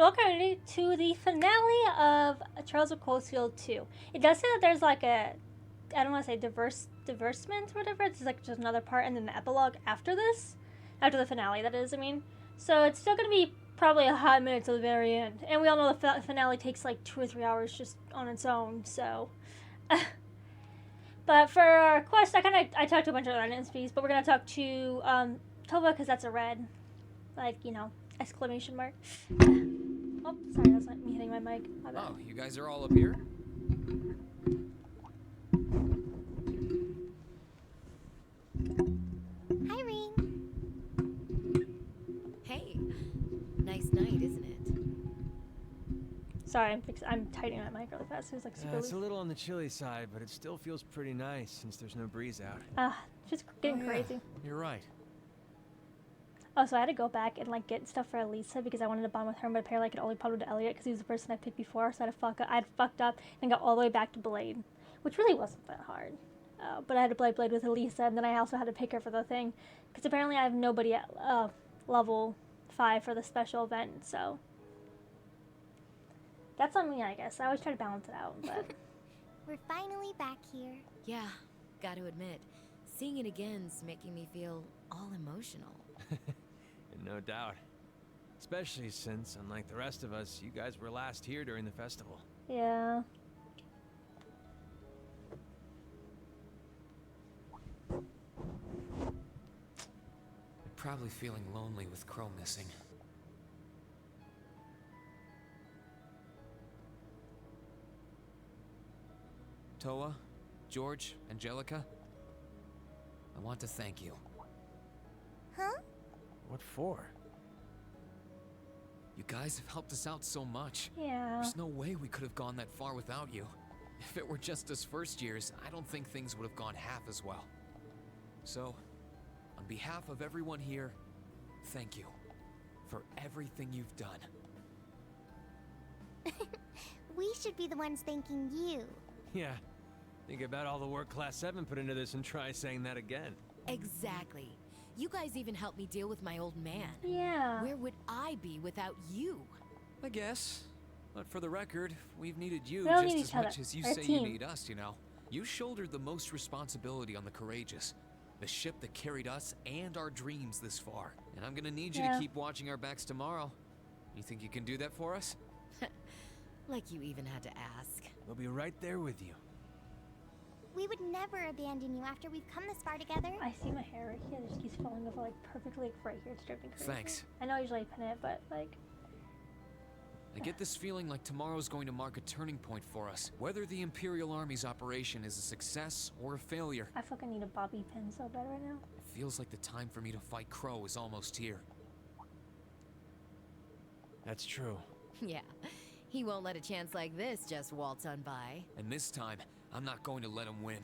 welcome everybody to the finale of Charles of Coalsfield 2. It does say that there's like a, I don't want to say diversement or whatever, it's like just another part and then the epilogue after this. After the finale, that is, I mean. So it's still going to be probably a hot minute to the very end. And we all know the finale takes like 2 or 3 hours just on its own, so. But for our quest, I talked to a bunch of other NPCs, but we're going to talk to Tova because that's a red, like, you know, exclamation mark. Oh, sorry, that's not me hitting my mic. My bad. Oh, you guys are all up here? Hi, Ring. Hey, nice night, isn't it? Sorry, I'm tightening my mic really fast. It was like super It's loose. a little on the chilly side, but it still feels pretty nice since there's no breeze out. Just getting crazy. You're right. Oh, so I had to go back and like get stuff for Elisa because I wanted to bond with her, but apparently I could only bond with Elliot because he was the person I picked before. So I'd fucked up and got all the way back to Blade, which really wasn't that hard. But I had to play Blade with Elisa, and then I also had to pick her for the thing because apparently I have nobody at level 5 for the special event. So that's on me, I guess. I always try to balance it out, but We're finally back here. Yeah, gotta admit, seeing it again's making me feel all emotional. No doubt. Especially since, unlike the rest of us, you guys were last here during the festival. yeah. You're probably feeling lonely with Crow missing. Toa, George, Angelica, I want to thank you. Huh? What for? You guys have helped us out so much. Yeah. There's no way we could have gone that far without you. If it were just us first years, I don't think things would have gone half as well. So, on behalf of everyone here, thank you for everything you've done. We should be the ones thanking you. Yeah. Think about all the work Class 7 put into this and try saying that again. Exactly. You guys even helped me deal with my old man. Yeah. Where would I be without you? I guess. But for the record, we've needed you We all just need as each other. much as you We're a say you team. need us, you know. You shouldered the most responsibility on the Courageous, the ship that carried us and our dreams this far. And I'm gonna need you Yeah. to keep watching our backs tomorrow. You think you can do that for us? Like you even had to ask. We'll be right there with you. We would never abandon you after we've come this far together. I see my hair right here. It just keeps falling over like perfectly like, right here. It's dripping crazy. Thanks. I know I usually pin it, but like. I get this feeling like tomorrow's going to mark a turning point for us. Whether the Imperial Army's operation is a success or a failure, I fucking need a bobby pin so bad right now. it feels like the time for me to fight Crow is almost here. That's true. Yeah, he won't let a chance like this just waltz on by. And this time, I'm not going to let him win.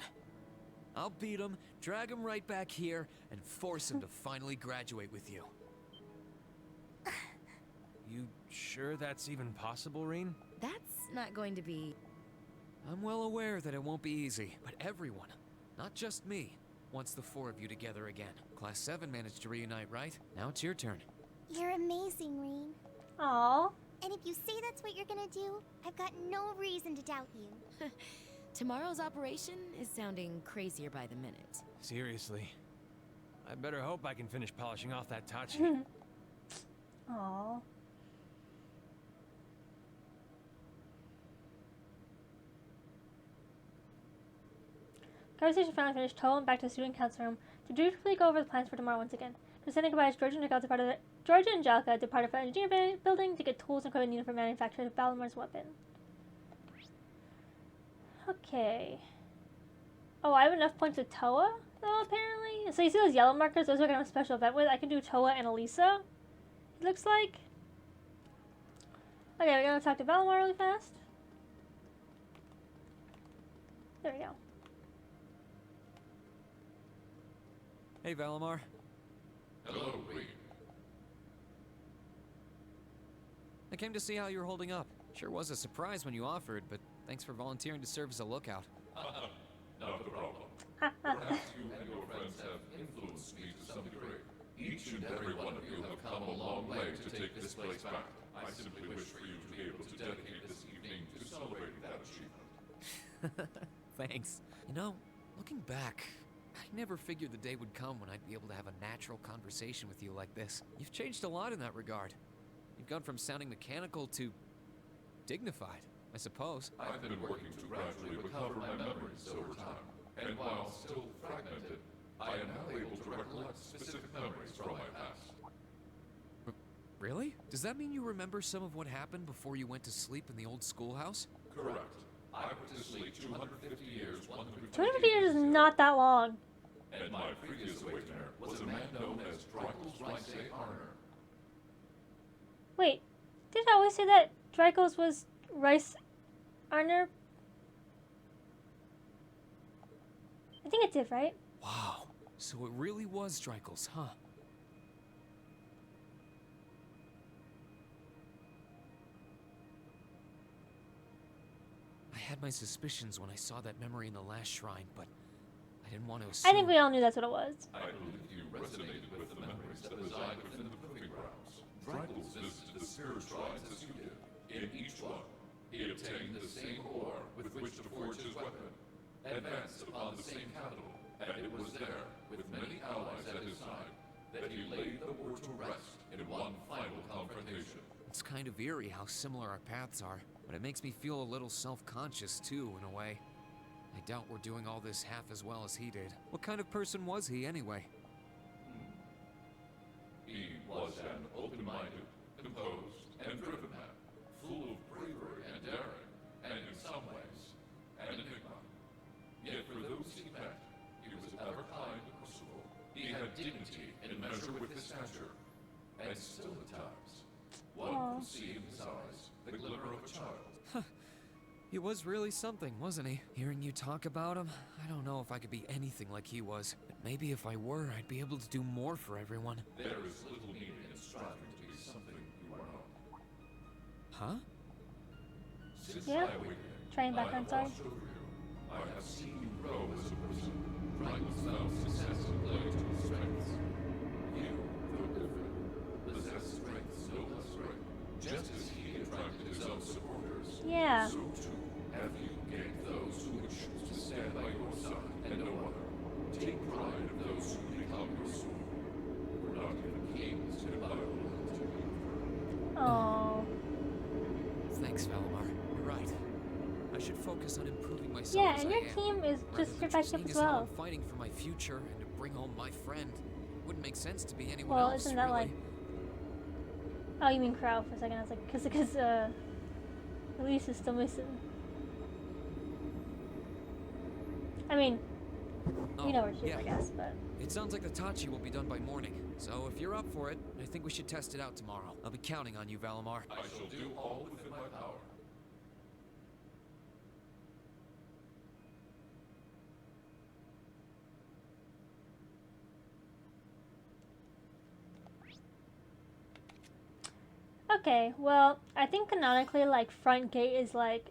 I'll beat him, drag him right back here, and force him to finally graduate with you. You sure that's even possible, Reen? That's not going to be... I'm well aware that it won't be easy, but everyone, not just me, wants the 4 of you together again. Class 7 managed to reunite, right? Now it's your turn. You're amazing, Rain. Aww. And if you say that's what you're gonna do, I've got no reason to doubt you. Tomorrow's operation is sounding crazier by the minute. Seriously. I better hope I can finish polishing off that touch. Aww. Conversation finally finished. Toa went back to the student council room to briefly go over the plans for tomorrow once again. Presenting goodbyes, George and Angelica departed from the engineering building to get tools and equipment needed for manufacturing of Valamar's weapon. Okay. Oh, I have enough points with Toa, though, apparently. So you see those yellow markers? Those are going to have a special event with. I can do Toa and Elisa, it looks like. Okay, we're going to talk to Valamar really fast. There we go. Hey, Valamar. Hello, Reed. I came to see how you were holding up. Sure was a surprise when you offered, but thanks for volunteering to serve as a lookout. Not a problem. Perhaps you and your friends have influenced me to some degree. Each and every one of you have come a long way to take this place back. I I simply wish for you to be able to dedicate this evening to celebrating that achievement. Thanks. You know, looking back, I never figured the day would come when I'd be able to have a natural conversation with you like this. You've changed a lot in that regard. You've gone from sounding mechanical to dignified, I suppose. I've been working to gradually recover my memories over time, and while still fragmented, I am now able to recollect specific memories from my past. Really? Does that mean you remember some of what happened before you went to sleep in the old schoolhouse? Correct. I went to sleep 250 years, 250 years is not that long. And my previous awakener was a man known as Drykel's Rice Arner. Wait, did I always say that Draco's was Rice Arner? I think it did, right? Wow. So it really was Drykel's, huh? I had my suspicions when I saw that memory in the last shrine, but I didn't want to assume. I think we all knew that's what it was. I believe you resonated with the memories that reside within the proving grounds. Drykel's visited the spirit shrines as you did. In each one, he obtained the same ore with which to forge his weapon, advanced upon the same capital, and it was there, with many allies at his side, that he laid the war to rest in one final confrontation. It's kind of eerie how similar our paths are, but it makes me feel a little self-conscious too, in a way. I doubt we're doing all this half as well as he did. What kind of person was he, anyway? He was an open-minded, composed, and driven man, full of bravery and daring, and in some ways, an enigma. Yet for those he met, he was ever kind and merciful. He had dignity in measure with his stature, and still at times, one could see in his eyes the glimmer of a child. He was really something, wasn't he? Hearing you talk about him, I don't know if I could be anything like he was. But maybe if I were, I'd be able to do more for everyone. There is little need in striving to be something you are not. Huh? Since Yeah. my awakening, Trying back I on, have sorry. watched over you. I have seen you grow as a person. Drykel's found success in playing to his strengths. You, though different, possess strengths no less great. Just as he attracted his own supporters, Yeah. so too have you gained those who would choose to stand by your side and no other. Take pride of those who become your sword. For not even kings can buy loyalty. Oh. Thanks, Valimar. You're right. I should focus on improving myself Yeah, as and I your am, team is rather just than your backup seeing as as how well. I'm fighting for my future and to bring home my friend. Wouldn't make sense to be anyone Well, else, isn't that really. like... Oh, you mean Crow for a second. I was like, because Elise is still missing. I mean, Oh, you know where she is, yeah. I guess, but... It sounds like the Tachi will be done by morning. So if you're up for it, I think we should test it out tomorrow. I'll be counting on you, Valimar. I shall do all within my power. Okay, well, I think canonically, like, front gate is, like,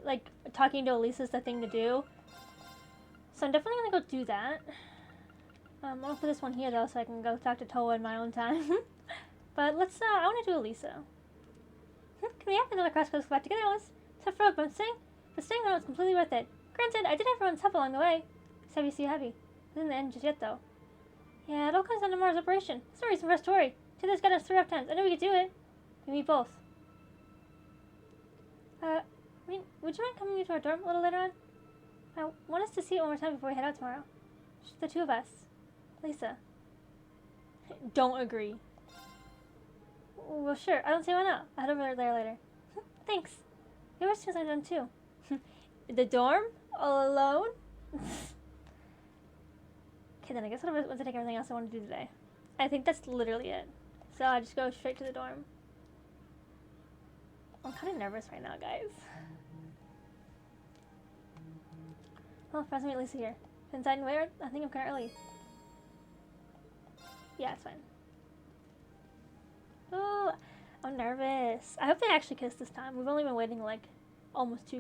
talking to Elise is the thing to do. So I'm definitely gonna go do that. I'm gonna put this one here, though, so I can go talk to Toa in my own time. But let's, I wanna do Elisa. Can we have another cross-coast collab together, Alice? Tough road, but staying on was completely worth it. Granted, I did have everyone's help along the way. Just have you see you happy. It isn't the end just yet, though. Yeah, it all comes down to Mars' operation. There's no reason for us to worry. Taylor's got us 3 rough times. I know we could do it. We both. I mean, would you mind coming into our dorm a little later on? I want us to see it one more time before we head out tomorrow. Just the 2 of us. Lisa. Don't agree. Well, sure. I don't see why not. I'll head over there later. Thanks. The rest of us are done too. The dorm? All alone? Okay, then I guess I'll once I take everything else I want to do today. I think that's literally it. So I'll just go straight to the dorm. I'm kind of nervous right now, guys. Oh, friends, meet Lisa here. Inside and where? I think I'm kind of early. Yeah, it's fine. Oh, I'm nervous. I hope they actually kiss this time. We've only been waiting like almost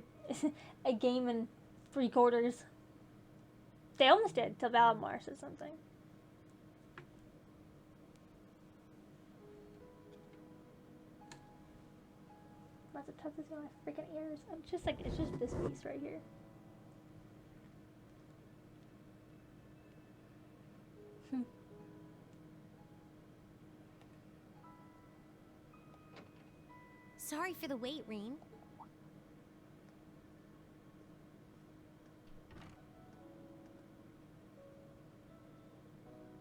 a game and 3 quarters. They almost did till Valimar said something. I'm about to touch this in my freaking ears. I'm just like, it's just this piece right here. Sorry for the wait, Reen.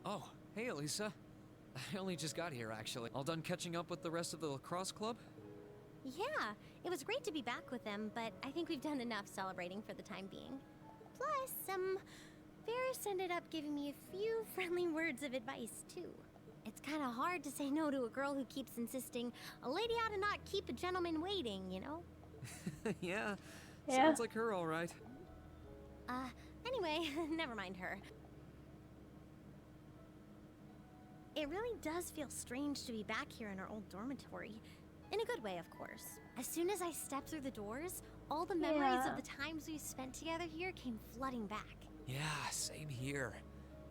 Oh, hey, Elisa. I only just got here, actually. All done catching up with the rest of the lacrosse club? Yeah, it was great to be back with them, but I think we've done enough celebrating for the time being. Plus, Ferris ended up giving me a few friendly words of advice, too. It's kind of hard to say no to a girl who keeps insisting a lady ought to not keep a gentleman waiting, you know? Yeah. Yeah. Sounds like her, all right. Anyway, never mind her. It really does feel strange to be back here in our old dormitory. In a good way, of course. As soon as I stepped through the doors, all the memories of the times we spent together here came flooding back. Yeah, same here.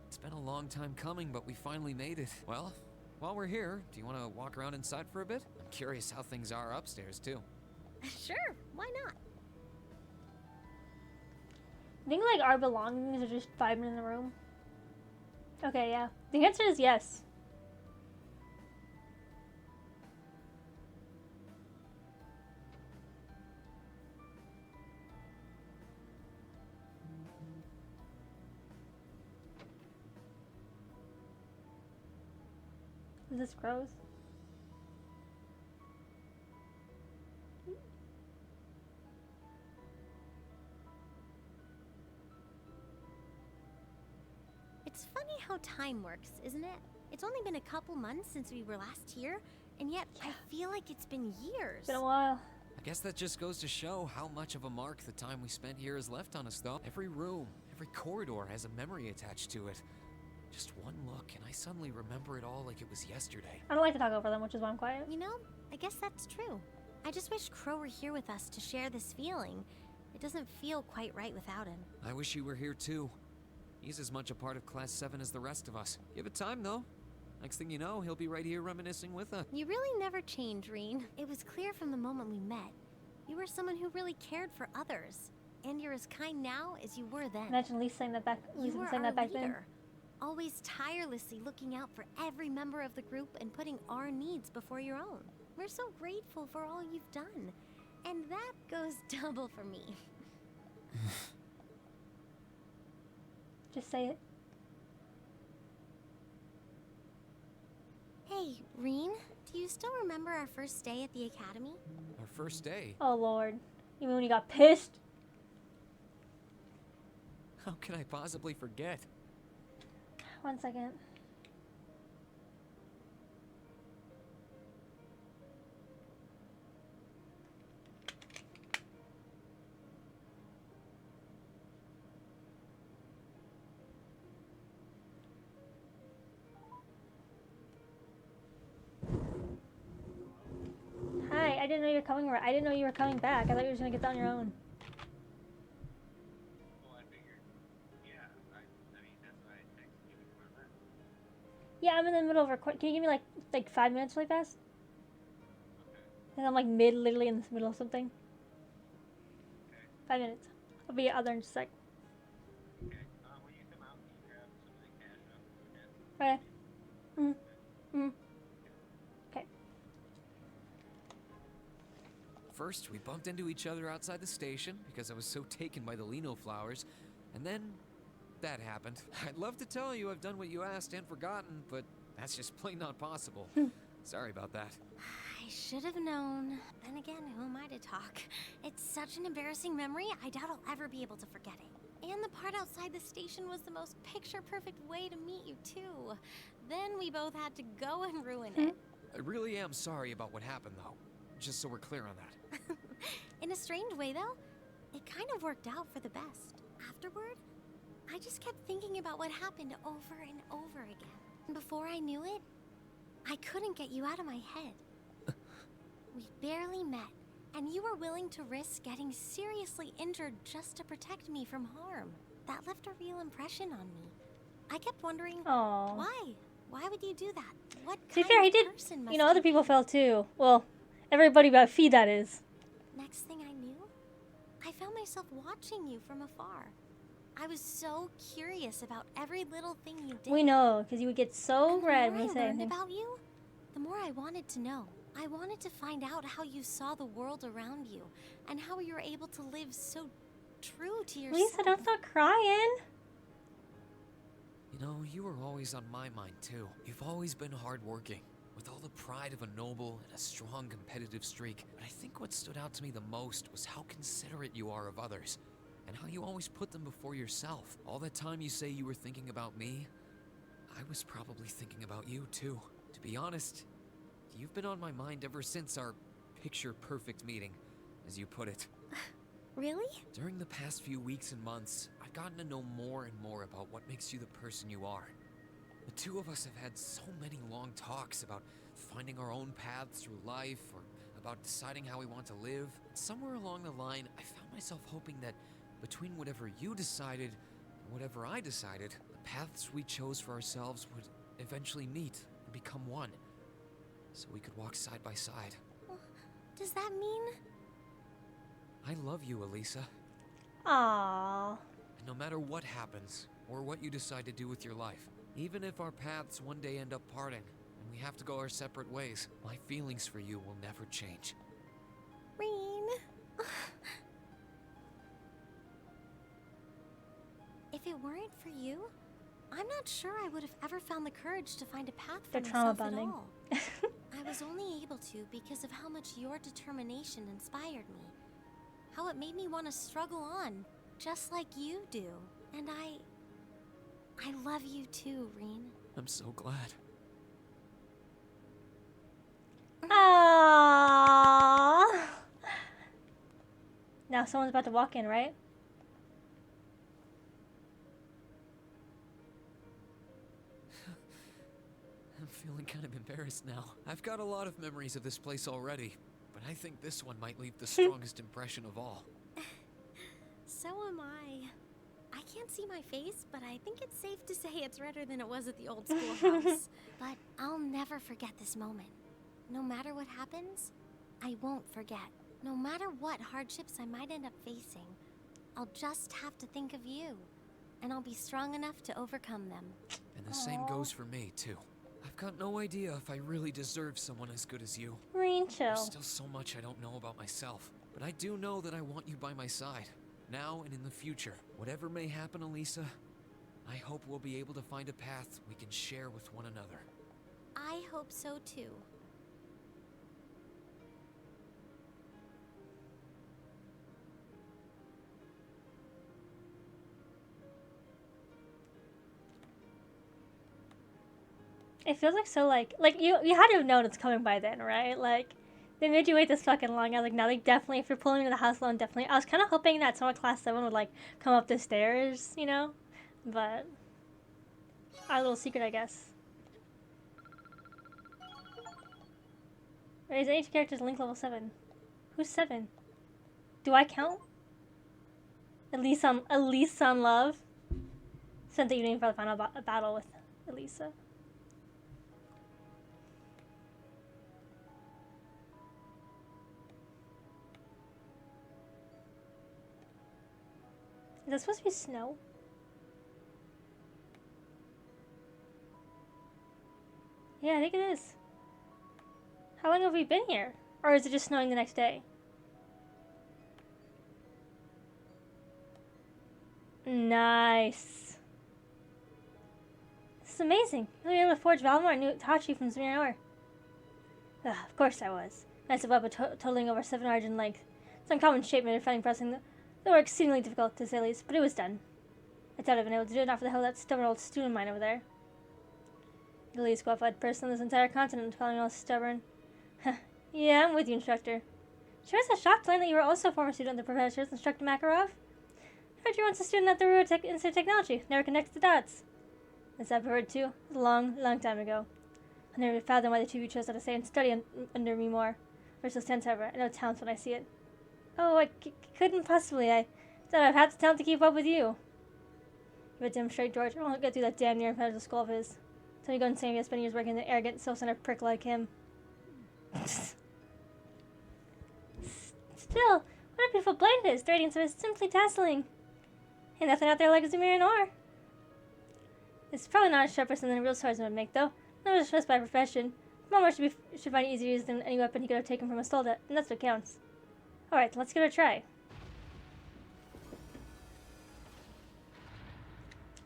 It's been a long time coming, but we finally made it. Well, while we're here, do you want to walk around inside for a bit? I'm curious how things are upstairs, too. Sure, why not? I think like our belongings are just vibing in the room. Okay, yeah. The answer is yes. Is this gross? It's funny how time works, isn't it? It's only been a couple months since we were last here, and yet I feel like it's been years. It's been a while. I guess that just goes to show how much of a mark the time we spent here has left on us, though. Every room, every corridor has a memory attached to it. Just one look, and I suddenly remember it all like it was yesterday. I don't like to talk over them, which is why I'm quiet. You know, I guess that's true. I just wish Crow were here with us to share this feeling. It doesn't feel quite right without him. I wish you were here, too. He's as much a part of Class 7 as the rest of us. Give it time, though. Next thing you know, he'll be right here reminiscing with us. You really never change, Reen. It was clear from the moment we met. You were someone who really cared for others. And you're as kind now as you were then. Imagine Lisa saying that back. You Lisa were saying our that back then. leader. Always tirelessly looking out for every member of the group and putting our needs before your own. We're so grateful for all you've done. And that goes double for me. Just say it. Hey, Reen, do you still remember our first day at the academy? Our first day. Oh Lord. You mean when you got pissed? How can I possibly forget? 1 second. Hi, I didn't know you were coming. I didn't know you were coming back. I thought you were just gonna get that on your own. Yeah, I'm in the middle of record. Can you give me like 5 minutes really fast? And I'm like literally in the middle of something. 5 minutes. I'll be out there in just a sec. Okay. Okay. First, we bumped into each other outside the station because I was so taken by the Lino flowers, and then that happened. I'd love to tell you I've done what you asked and forgotten, but that's just plain not possible. Sorry about that. I should have known. Then again, who am I to talk? It's such an embarrassing memory, I doubt I'll ever be able to forget it. And the part outside the station was the most picture-perfect way to meet you, too. Then we both had to go and ruin it. I really am sorry about what happened, though. Just so we're clear on that. In a strange way, though, it kind of worked out for the best. Afterward, I just kept thinking about what happened over and over again. And before I knew it, I couldn't get you out of my head. We barely met, and you were willing to risk getting seriously injured just to protect me from harm. That left a real impression on me. I kept wondering, Aww. why? Why would you do that? What To be kind fair, he of did. person must You know, other you be? people fell too. Well, everybody but Fee, that is. next thing I knew, I found myself watching you from afar. I was so curious about every little thing you did. We know, because you would get so And red the when more you I say learned anything. about you, the more I wanted to know. I wanted to find out how you saw the world around you and how you were able to live so true to yourself. Lisa, don't start crying. You know, you were always on my mind too. You've always been hardworking, with all the pride of a noble and a strong competitive streak. But I think what stood out to me the most was how considerate you are of others, and how you always put them before yourself. All that time you say you were thinking about me, I was probably thinking about you too. To be honest, you've been on my mind ever since our picture-perfect meeting, as you put it. Really? During the past few weeks and months, I've gotten to know more and more about what makes you the person you are. The two of us have had so many long talks about finding our own paths through life, or about deciding how we want to live. And somewhere along the line, I found myself hoping that between whatever you decided and whatever I decided, the paths we chose for ourselves would eventually meet and become one, so we could walk side by side. Does that mean? I love you, Elisa. Aww. And no matter what happens, or what you decide to do with your life, even if our paths one day end up parting, and we have to go our separate ways, my feelings for you will never change. Reen. If it weren't for you, I'm not sure I would have ever found the courage to find a path for They're trauma myself at bonding. all. I was only able to because of how much your determination inspired me. How it made me want to struggle on, just like you do. And I love you too, Reen. I'm so glad. Aww. Now someone's about to walk in, right? I'm feeling kind of embarrassed now. I've got a lot of memories of this place already, but I think this one might leave the strongest impression of all. So am I. I can't see my face, but I think it's safe to say it's redder than it was at the old schoolhouse. But I'll never forget this moment. No matter what happens, I won't forget. No matter what hardships I might end up facing, I'll just have to think of you, and I'll be strong enough to overcome them. And the same goes for me, too. I've got no idea if I really deserve someone as good as you. Reen, chill. There's still so much I don't know about myself, but I do know that I want you by my side, now and in the future. Whatever may happen, Elisa, I hope we'll be able to find a path we can share with one another. I hope so too. It feels like so like you had to have known it's coming by then, right? Like they made you wait this fucking long. I was like, no, like definitely if you're pulling me to the house alone, definitely. I was kind of hoping that someone class 7 would like come up the stairs, you know, but our little secret, I guess. Raise any two characters link level 7. Who's 7? Do I count? Elisa on love. Sent the evening for the final battle with Elisa. Is that supposed to be snow? Yeah, I think it is. How long have we been here? Or is it just snowing the next day? Nice. This is amazing. You'll be able to forge Valimar and Tachi from Zmir ore. Of course I was. Massive web totaling over 7 yards in length. It's uncommon shape made of finding pressing. They were exceedingly difficult, to say the least, but it was done. I thought I'd been able to do it, not for the hell of that stubborn old student of mine over there. The least qualified person on this entire continent, calling me all stubborn. Yeah, I'm with you, instructor. Sure is a shock to learn that you were also a former student of the professors, Instructor Makarov. I heard you were once a student at the Ruhr Institute of Technology. Never connects the dots. As I've heard too. It was a long, long time ago. I never fathomed why the two of you chose not to stay and study under me more. Versus tense, however. I know talent when I see it. Oh, I couldn't possibly. I thought I'd have the talent to keep up with you. Give it to him straight, George. I won't get through that damn near impenetrable skull of his. Tell me go insane if you spend years working with an arrogant, self-centered prick like him. Still, what a beautiful blade it is. The radiance of it is simply dazzling. Ain't nothing out there like a Zumirian ore. It's probably not a sharper than a real swordsman would make, though. No disrespect by profession. Mama should find it easier to use than any weapon he could have taken from a soldier, and that's what counts. Alright, let's give it a try.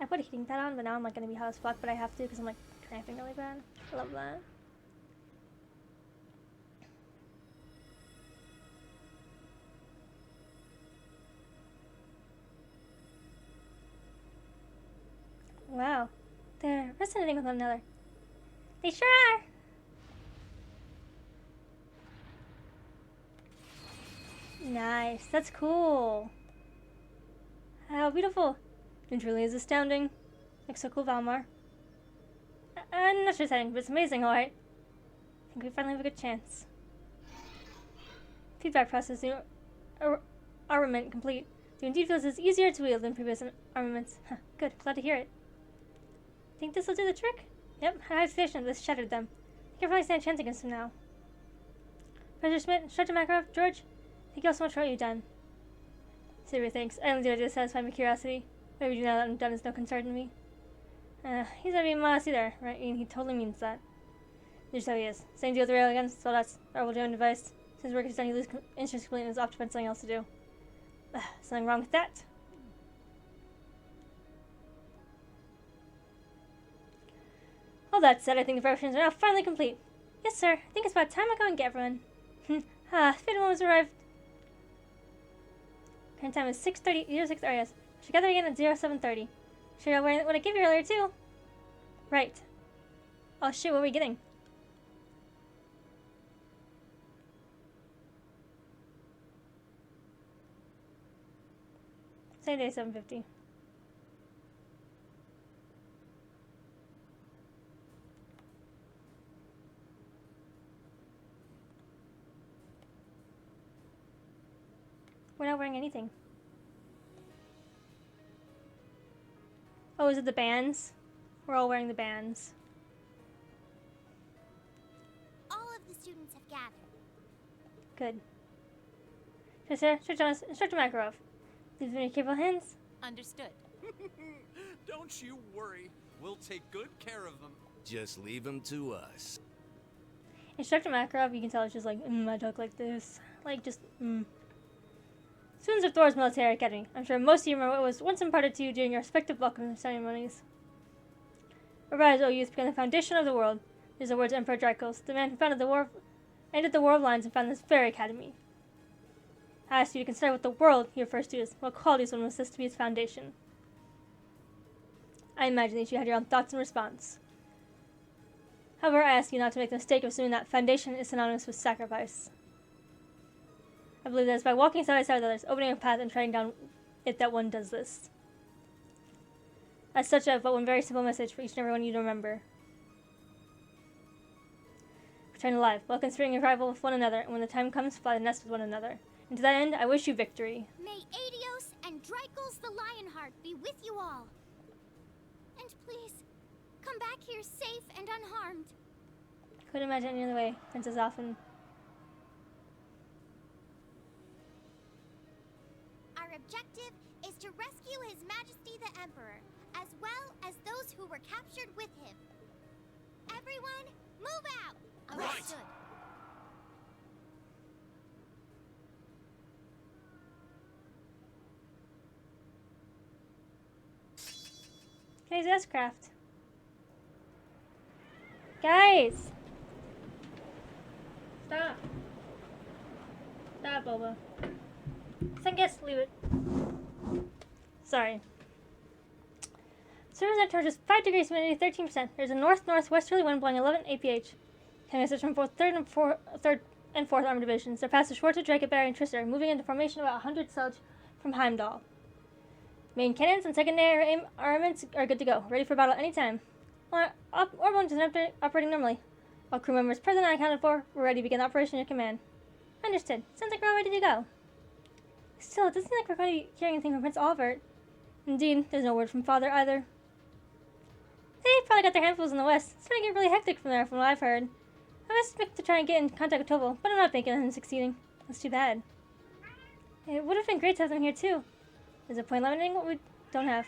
I put a heating pad on, but now I'm like gonna be hot as fuck, but I have to because I'm like cramping really bad. I love that. Wow, they're resonating with one another. They sure are! Nice, that's cool. How beautiful. It truly is astounding. Looks so cool, Valmar. I'm not sure it's heading, but it's amazing, alright. I think we finally have a good chance. Feedback processing armament complete. The indeed feels is easier to wield than previous armaments. Huh, good, glad to hear it. Think this will do the trick? Yep, I had suspicion this shattered them. You can probably stand a chance against them now. Professor Schmidt, Dr. Makarov, George, thank you all so much for what you've done. Sylvia thanks. I only do it to satisfy my curiosity. Maybe you know that I'm done is no concern to me. He's not being modest either, right? He totally means that. Just how he is. Same deal with the railguns, so that's our own device. Since work is done, you lose instruments completely and is off to find something else to do. Something wrong with that? All that said, I think the preparations are now finally complete. Yes, sir. I think it's about time I go and get everyone. The fated one has arrived. Current time is 6:30. 06. Oh, yes. Should gather again at 07:30. Sure you're wearing what I gave you earlier, too. Right. Oh, shit, what are we getting? Same day, 7:50. We're not wearing anything. Oh, is it the bands? We're all wearing the bands. All of the students have gathered. Good. Instructor Makarov. Leave them in your capable hands. Understood. Don't you worry. We'll take good care of them. Just leave them to us. Instructor Makarov, you can tell it's just like, I talk like this. Like, just, Students of Thor's Military Academy. I'm sure most of you remember what was once imparted to you during your respective welcome ceremonies. Arise, O youth, become the foundation of the world. These are the words of Emperor Dracos, the man who founded the war, ended the War of Lines and founded this very academy. I ask you to consider what the world here refers to as what qualities one must assist to be its foundation. I imagine that you had your own thoughts in response. However, I ask you not to make the mistake of assuming that foundation is synonymous with sacrifice. I believe that it's by walking side by side with others, opening a path and treading down it that one does this. As such, I have but one very simple message for each and every one of you to remember. Return alive, while considering your rival with one another, and when the time comes, fly the nest with one another. And to that end, I wish you victory. May Adios and Drykles the Lionheart be with you all. And please, come back here safe and unharmed. Couldn't imagine any other way, Princess Alphen. Our objective is to rescue His Majesty the Emperor, as well as those who were captured with him. Everyone, move out! Right. Understood. Guys, S-Craft. Guys! Stop. Stop, Boba. Second guess, leave it. Sorry. Surface temperature is 5 degrees, humidity 13%. There's a north-northwesterly wind blowing 11 APH. Canvases from both 3rd and 4th Armored Divisions. They're past the Schwarzer, Drakeberry, and Tristar, moving into formation about 100 Selch from Heimdall. Main cannons and secondary aim armaments are good to go, ready for battle anytime. Orbital engines are operating normally. All crew members present and accounted for, we're ready to begin operation in your command. Understood. Sounds like we're all ready to go. Still, it doesn't seem like we're going to be hearing anything from Prince Albert. Indeed, there's no word from Father either. They probably got their handfuls in the west. It's going to get really hectic from there from what I've heard. I must expect to try and get in contact with Tovel, but I'm not banking on him succeeding. That's too bad. It would have been great to have them here too. Is it point limiting what we don't have?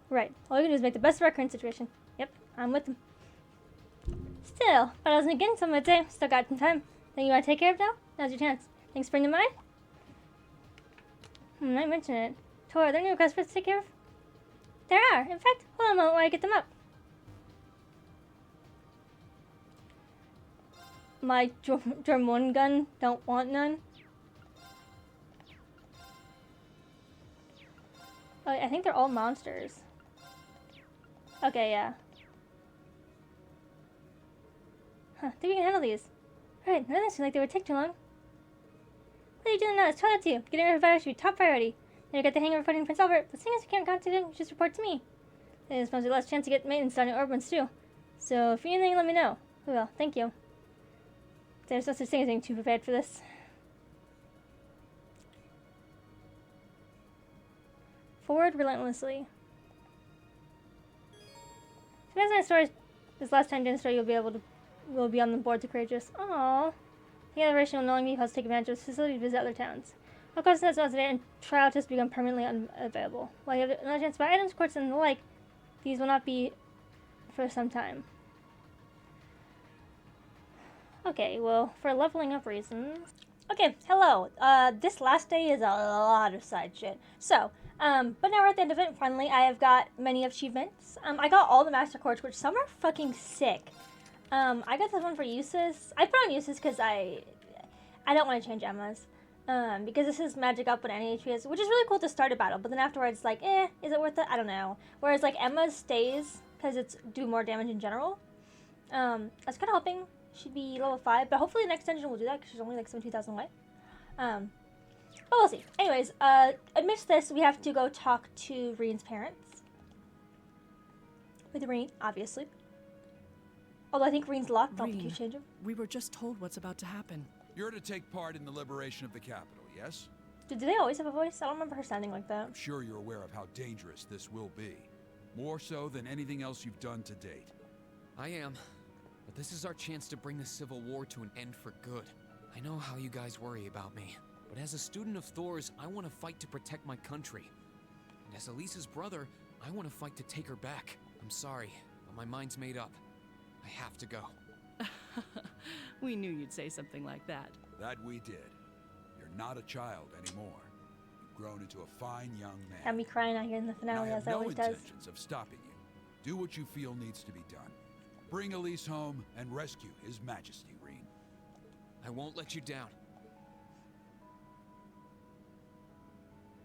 Right. All we can do is make the best of our current situation. Yep, I'm with them. Still, but I wasn't again some of the day. Still got some time. Think you want to take care of now? Now's your chance. Things spring to mind? Might mention it. Tor, are there any requests for us to take care of? There are. In fact, hold on a moment while I get them up. My German gun don't want none. Oh, I think they're all monsters. Okay, yeah. Huh, think we can handle these. Alright, none of this seemed like they would take too long. What are you doing now? It's totally up to you. Getting rid of virus should be top priority. Then you get the hang of reporting Prince Albert, but seeing as you can't contact him, just report to me. Then it's supposed to be less chance to get maintenance done in Orbans too. So if you need anything, let me know. We will. Thank you. There's no such thing as being too prepared for this. Forward relentlessly. Sometimes my story, this last time dinner story, will be on the board to Courageous. Aww. The generation will no longer be able to take advantage of this facility to visit other towns. Of course, that's not today, and trial tests become permanently unavailable. While you have another chance to buy items, quartz, and the like, these will not be for some time. Okay, well, for leveling up reasons. Okay, hello. This last day is a lot of side shit. So, but now we're at the end of it. Finally, I have got many achievements. I got all the Master Quartz, which some are fucking sick. I got this one for uses. I put on uses because I don't want to change Emma's. Because this is magic up when any HP is, which is really cool to start a battle, but then afterwards, like, is it worth it? I don't know. Whereas, like, Emma's stays, because it's do more damage in general. I was kind of hoping she'd be level 5, but hopefully the next dungeon will do that, because she's only, like, 17,000 away. But we'll see. Anyways, amidst this, we have to go talk to Reen's parents. With Reen, obviously. Although I think Reen's locked, don't think you change him. We were just told what's about to happen. You're to take part in the liberation of the capital, yes? Do they always have a voice? I don't remember her sounding like that. I'm sure you're aware of how dangerous this will be. More so than anything else you've done to date. I am. But this is our chance to bring the Civil War to an end for good. I know how you guys worry about me, but as a student of Thor's, I want to fight to protect my country. And as Elisa's brother, I want to fight to take her back. I'm sorry, but my mind's made up. I have to go. We knew you'd say something like that. That we did. You're not a child anymore. You've grown into a fine young man. Had me crying out here in the finale, as it always does. I have no intentions of stopping you. Do what you feel needs to be done. Bring Elise home and rescue His Majesty, Reen. I won't let you down.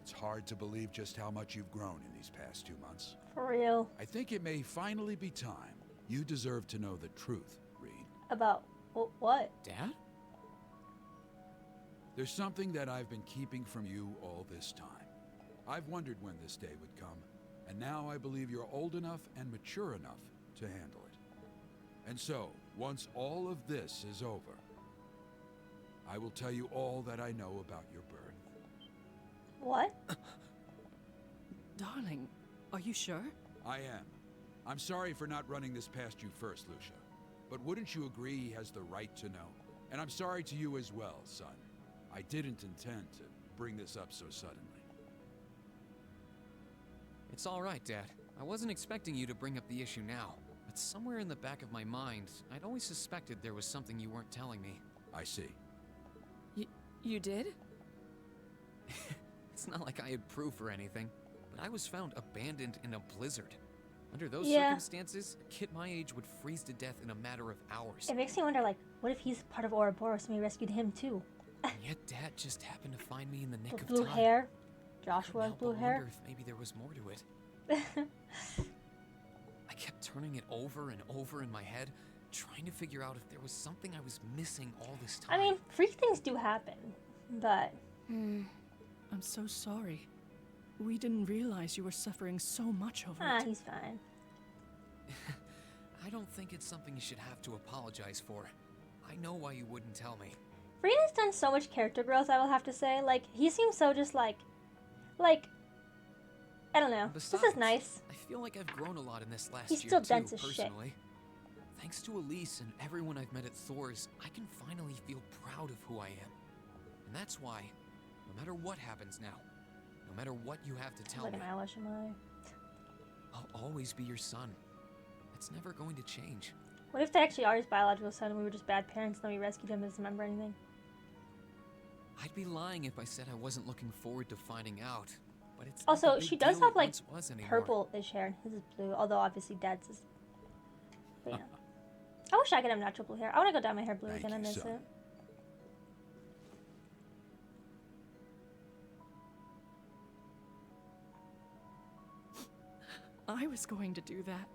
It's hard to believe just how much you've grown in these past 2 months. For real. I think it may finally be time. You deserve to know the truth, Reen. About what? Dad? There's something that I've been keeping from you all this time. I've wondered when this day would come, and now I believe you're old enough and mature enough to handle it. And so, once all of this is over, I will tell you all that I know about your birth. What? Darling, are you sure? I am. I'm sorry for not running this past you first, Lucia. But wouldn't you agree he has the right to know? And I'm sorry to you as well, son. I didn't intend to bring this up so suddenly. It's all right, Dad. I wasn't expecting you to bring up the issue now. But somewhere in the back of my mind, I'd always suspected there was something you weren't telling me. I see. You did? It's not like I had proof or anything, but I was found abandoned in a blizzard. Under those Yeah. circumstances, a kid my age would freeze to death in a matter of hours. It makes me wonder, like, what if he's part of Ouroboros and we rescued him too? And yet Dad just happened to find me in the nick With of blue time. hair. Couldn't Joshua has help blue but hair. wonder if maybe there was more to it. I kept turning it over and over in my head, trying to figure out if there was something I was missing all this time. I mean, freak things do happen, but... I'm so sorry. We didn't realize you were suffering so much over it. he's fine. I don't think it's something you should have to apologize for. I know why you wouldn't tell me. Reed has done so much character growth, I will have to say. Like, he seems so just like, I don't know. Besides, This is nice. I feel like I've grown a lot in this last He's year still too, dense as shit. personally. Thanks to Elise and everyone I've met at Thor's, I can finally feel proud of who I am. And that's why, No matter what happens now, no matter what you have to tell Like me, an eyelash in my eye. I'll always be your son. That's never going to change. What if they actually are his biological son and we were just bad parents and then we rescued him and doesn't remember anything? I'd be lying if I said I wasn't looking forward to finding out. But it's Also, not the she big does deal have it like once was anymore. purple-ish hair and his is blue, although obviously Dad's is. But yeah. I wish I could have natural blue hair. I want to go dye my hair blue Thank again. I you, miss son. it. I was going to do that.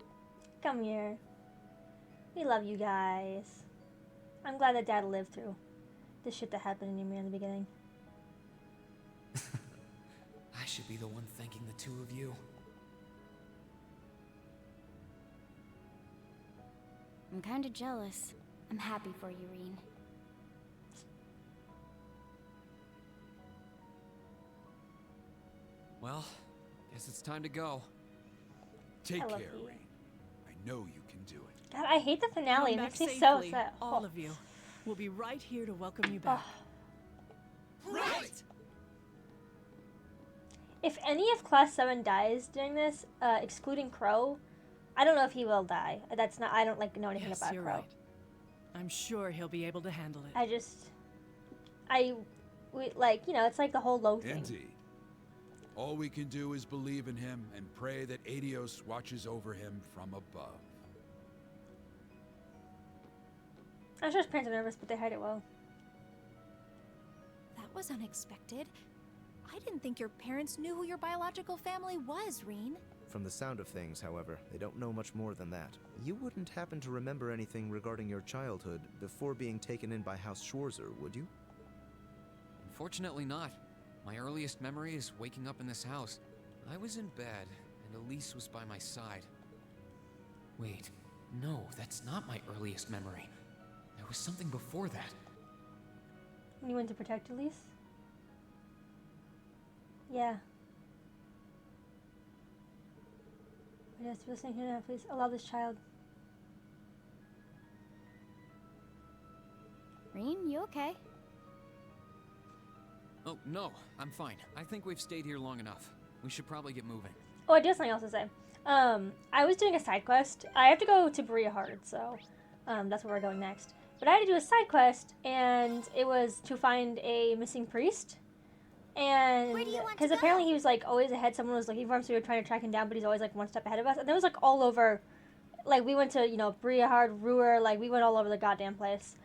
Come here. We love you guys. I'm glad that Dad lived through the shit that happened in Ymir in the beginning. I should be the one thanking the two of you. I'm kinda jealous. I'm happy for you, Reen. Well, guess it's time to go. Take I love care, you. Rain. I know you can do it. God, I hate the finale. It Come makes back me so safely, upset. all Oh. of you. We'll be right here to welcome you back. Right! If any of Class 7 dies during this, excluding Crow, I don't know if he will die. That's not. I don't like know anything Yes, about you're Crow. right. I'm sure he'll be able to handle it. It's like the whole low thing. Indeed. All we can do is believe in him and pray that Adios watches over him from above. I'm sure his parents are nervous, but they hide it well. That was unexpected. I didn't think your parents knew who your biological family was, Reen. From the sound of things, however, they don't know much more than that. You wouldn't happen to remember anything regarding your childhood before being taken in by House Schwarzer, would you? Unfortunately not. My earliest memory is waking up in this house. I was in bed, and Elise was by my side. Wait, no, that's not my earliest memory. There was something before that. When you went to protect Elise? Yeah. Yes, listening here now, please. Allow this child. Reen, you okay? Oh, no, I'm fine. I think we've stayed here long enough. We should probably get moving. Oh, I do have something else to say. I was doing a side quest. I have to go to Berea Hard, so that's where we're going next. But I had to do a side quest, and it was to find a missing priest. And because apparently he was like always ahead, someone was looking for him, so we were trying to track him down, but he's always like one step ahead of us. And it was like all over. Like we went to Berea Hard, Ruhr, like we went all over the goddamn place.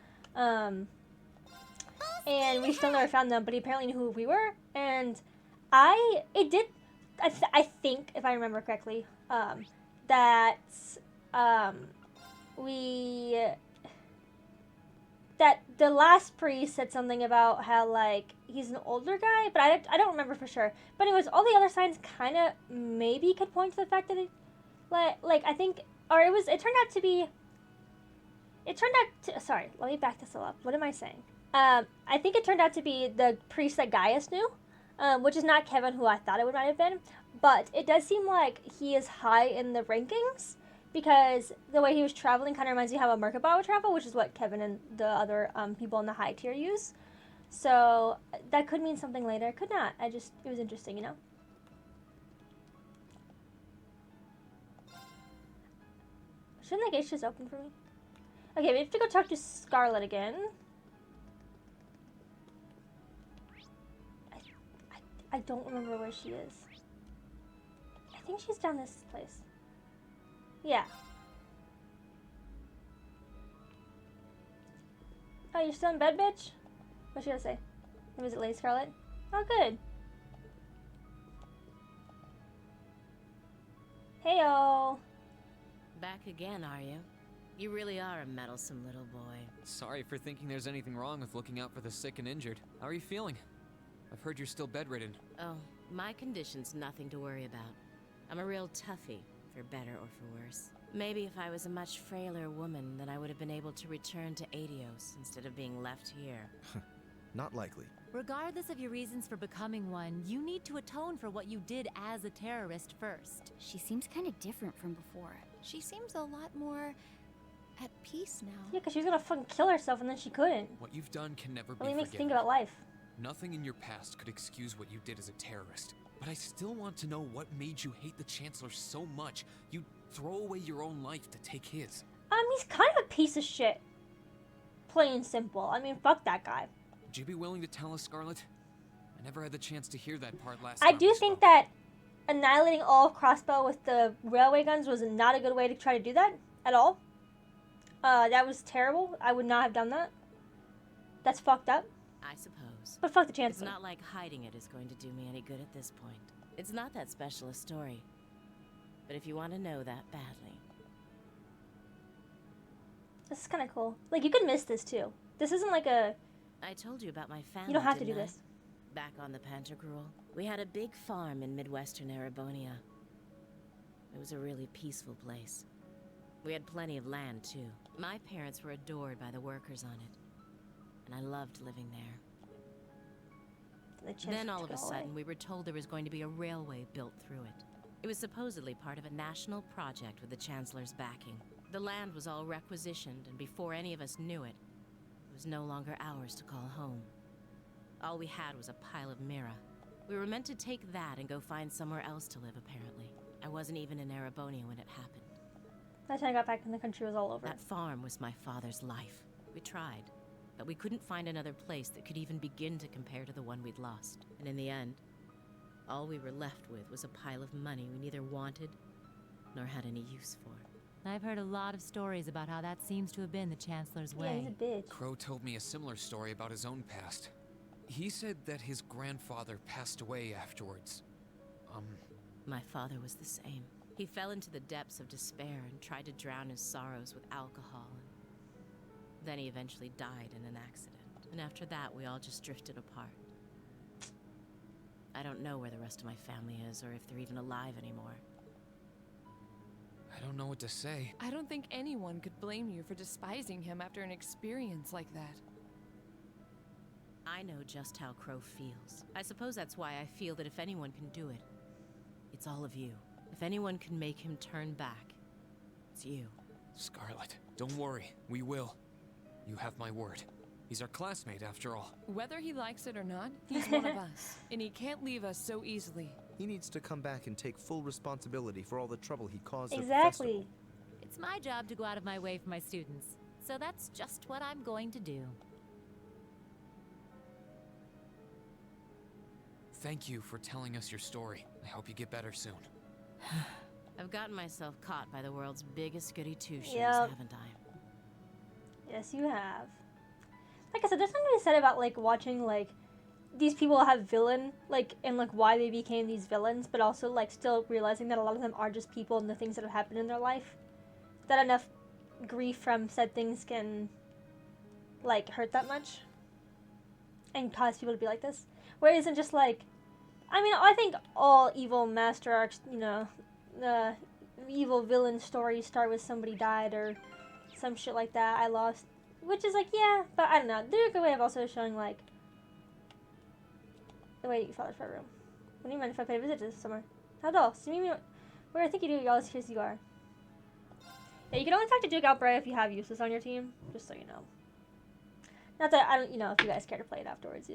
And we still never found them, but he apparently knew who we were. And I think, if I remember correctly, that the last priest said something about how, like, he's an older guy, but I don't remember for sure. But anyways, all the other signs kind of maybe could point to the fact that it, like I think, or it turned out to, sorry, let me back this all up. What am I saying? I think it turned out to be the priest that Gaius knew, which is not Kevin, who I thought it might have been. But it does seem like he is high in the rankings, because the way he was traveling kind of reminds me how a Merkabah would travel, which is what Kevin and the other people in the high tier use. So that could mean something later. It could not. It was interesting, you know? Shouldn't the gates just open for me? Okay, we have to go talk to Scarlet again. I don't remember where she is. I think she's down this place. Yeah. Oh, you're still in bed, bitch? What's she gonna say? Was it Lady Scarlet? Oh, good. Heyo. Back again, are you? You really are a meddlesome little boy. Sorry for thinking there's anything wrong with looking out for the sick and injured. How are you feeling? I've heard you're still bedridden. Oh, my condition's nothing to worry about. I'm a real toughie, for better or for worse. Maybe if I was a much frailer woman, then I would have been able to return to Adios instead of being left here. Not likely. Regardless of your reasons for becoming one, you need to atone for what you did as a terrorist first. She seems kind of different from before. She seems a lot more at peace now. Yeah, because she was gonna fucking kill herself and then she couldn't. What you've done can never be Really makes you forgiven. think about life. Nothing in your past could excuse what you did as a terrorist. But I still want to know what made you hate the Chancellor so much you'd throw away your own life to take his. He's kind of a piece of shit. Plain and simple. I mean, fuck that guy. Would you be willing to tell us, Scarlet? I never had the chance to hear that part last I time. do think that annihilating all of Crossbow with the railway guns was not a good way to try to do that at all. That was terrible. I would not have done that. That's fucked up. I suppose. But fuck the Chancellor. It's not like hiding it is going to do me any good at this point. It's not that special a story. But if you want to know that badly. This is kind of cool. Like, you could miss this too. This isn't like a... I told you about my family. You don't have to do didn't I? this. Back on the Pantagruel, we had a big farm in midwestern Erebonia. It was a really peaceful place. We had plenty of land, too. My parents were adored by the workers on it. And I loved living there. Then all of a sudden, we were told there was going to be a railway built through it. It was supposedly part of a national project with the Chancellor's backing. The land was all requisitioned, and before any of us knew it, it was no longer ours to call home. All we had was a pile of Mira. We were meant to take that and go find somewhere else to live, apparently. I wasn't even in Erebonia when it happened. By the time I got back in the country, it was all over. That farm was my father's life. We tried, but we couldn't find another place that could even begin to compare to the one we'd lost. And in the end, all we were left with was a pile of money we neither wanted nor had any use for. I've heard a lot of stories about how that seems to have been the Chancellor's way. Yeah, he's a bitch. Crow told me a similar story about his own past. He said that his grandfather passed away afterwards. My father was the same. He fell into the depths of despair and tried to drown his sorrows with alcohol. Then he eventually died in an accident. And after that, we all just drifted apart. I don't know where the rest of my family is or if they're even alive anymore. I don't know what to say. I don't think anyone could blame you for despising him after an experience like that. I know just how Crow feels. I suppose that's why I feel that if anyone can do it, it's all of you. If anyone can make him turn back, it's you. Scarlet, don't worry. We will. You have my word. He's our classmate, after all. Whether he likes it or not, he's one of us. And he can't leave us so easily. He needs to come back and take full responsibility for all the trouble he caused. Exactly. It's my job to go out of my way for my students. So that's just what I'm going to do. Thank you for telling us your story. I hope you get better soon. I've gotten myself caught by the world's biggest goody two-shoes, Yep. haven't I? Yes, you have. Like I said, there's something to be said about, like, watching, like, these people have villain, like, and, like, why they became these villains, but also, like, still realizing that a lot of them are just people and the things that have happened in their life. That enough grief from said things can, like, hurt that much. And cause people to be like this. Where it isn't just, like, I mean, I think all evil master arcs, you know, evil villain stories start with somebody died or some shit like that. I lost. Which is like, yeah, but I don't know. They're a good way of also showing, like, the way your father's room. What do you mind if I pay a visit to this summer? Not at all. See me where I think you do, y'all, as curious as you are. Yeah, you can only talk to Duke Albright if you have Useless on your team, just so you know. Not that I don't, you know, if you guys care to play it afterwards.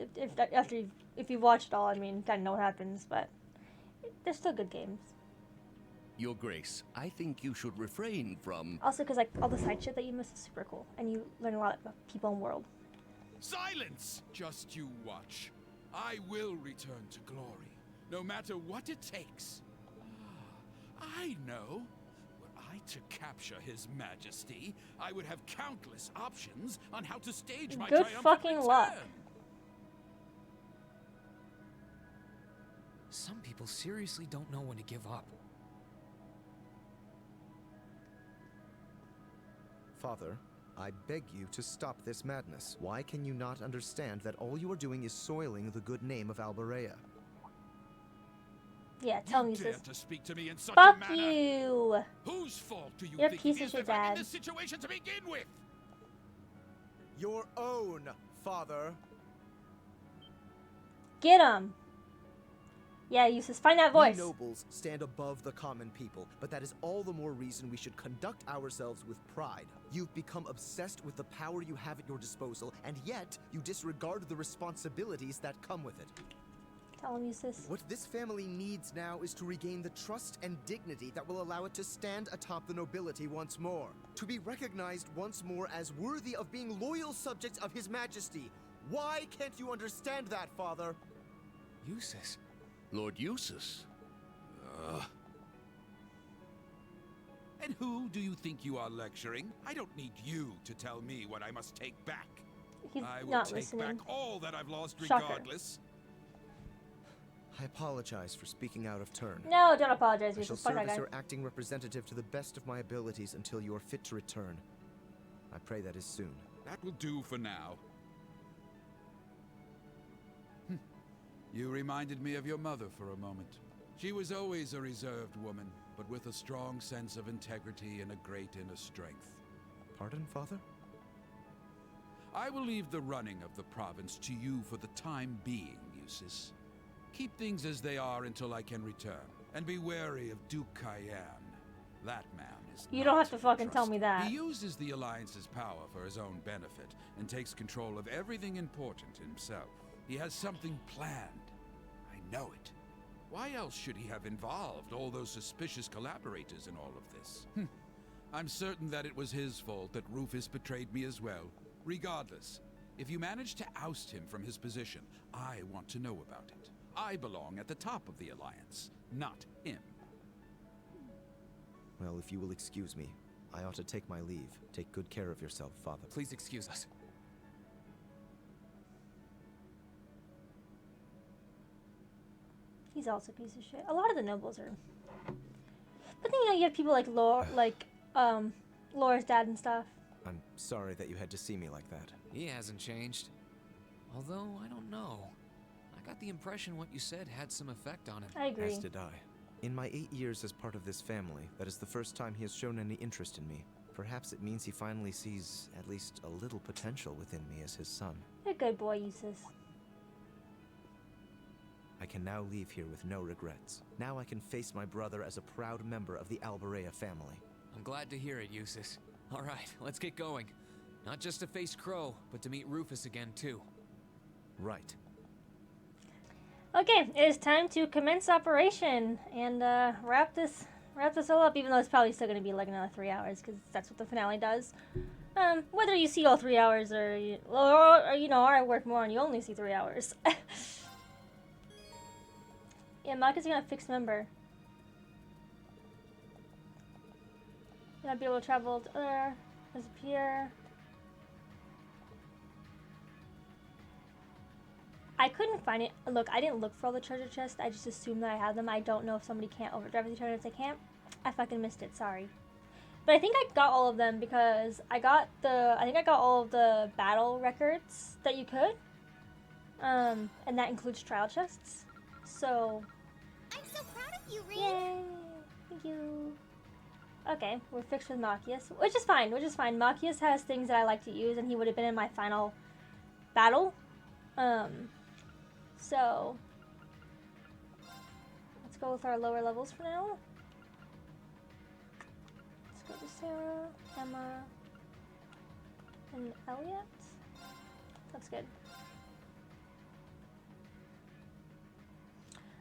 If you've watched it all, I mean, kind of know what happens, but they're still good games. Your Grace, I think you should refrain from... Also, because, like, all the side shit that you miss is super cool, and you learn a lot about people and world. Silence! Just you watch. I will return to glory, no matter what it takes. I know. Were I to capture His Majesty, I would have countless options on how to stage my Good triumphant fucking return. luck. Some people seriously don't know when to give up. Father, I beg you to stop this madness. Why can you not understand that all you are doing is soiling the good name of Alberea? Yeah, tell me, You dare sis. to speak to me in such Fuck a manner? you! Whose fault do you You're a think piece it of is shit, that I'm in Dad. this situation to begin with? Your own, Father. Get him! Yeah, Eustace, find that We voice. nobles stand above the common people, but that is all the more reason we should conduct ourselves with pride. You've become obsessed with the power you have at your disposal, and yet you disregard the responsibilities that come with it. Tell him, Eustace. What this family needs now is to regain the trust and dignity that will allow it to stand atop the nobility once more. To be recognized once more as worthy of being loyal subjects of His Majesty. Why can't you understand that, Father? Eustace. Lord Eustace. And who do you think you are lecturing? I don't need you to tell me what I must take back. He's I will not take listening. back all that I've lost Shocker. regardless. I apologize for speaking out of turn. No, don't apologize, I shall Eustace. Fuck serve that as guy. your acting representative to the best of my abilities until you are fit to return. I pray that is soon. That will do for now. You reminded me of your mother for a moment. She was always a reserved woman, but with a strong sense of integrity and a great inner strength. Pardon, Father? I will leave the running of the province to you for the time being, Eustace. Keep things as they are until I can return. And be wary of Duke Cayenne. That man is You don't not have to fucking tell trusted. me that. He uses the Alliance's power for his own benefit and takes control of everything important himself. He has something planned. I know it. Why else should he have involved all those suspicious collaborators in all of this? I'm certain that it was his fault that Rufus betrayed me as well. Regardless, if you manage to oust him from his position, I want to know about it. I belong at the top of the Alliance, not him. Well, if you will excuse me, I ought to take my leave. Take good care of yourself, Father. Please excuse us. He's also a piece of shit. A lot of the nobles are. But then, you have people like Laura's dad and stuff. I'm sorry that you had to see me like that. He hasn't changed. Although, I don't know. I got the impression what you said had some effect on him. I agree. As did I. In my 8 years as part of this family, that is the first time he has shown any interest in me. Perhaps it means he finally sees at least a little potential within me as his son. You're a good boy, Eustace. I can now leave here with no regrets. Now I can face my brother as a proud member of the Alberea family. I'm glad to hear it, Eustace. All right, let's get going. Not just to face Crow, but to meet Rufus again, too. Right. Okay, it is time to commence operation and wrap this all up. Even though it's probably still going to be like another 3 hours, because that's what the finale does. Whether you see all 3 hours or you know, I work more and you only see 3 hours. Yeah, Maka's gonna fix member. Gonna be able to travel to other, disappear. I couldn't find it. Look, I didn't look for all the treasure chests. I just assumed that I had them. I don't know if somebody can't overdrive the treasure if they can't. I fucking missed it. Sorry. But I think I got all of them because I think I got all of the battle records that you could. And that includes trial chests. So. I'm so proud of you, Reed. Yay! Thank you. Okay, we're fixed with Machias, which is fine. Machias has things that I like to use, and he would have been in my final battle. So let's go with our lower levels for now. Let's go to Sarah, Emma, and Elliot. That's good.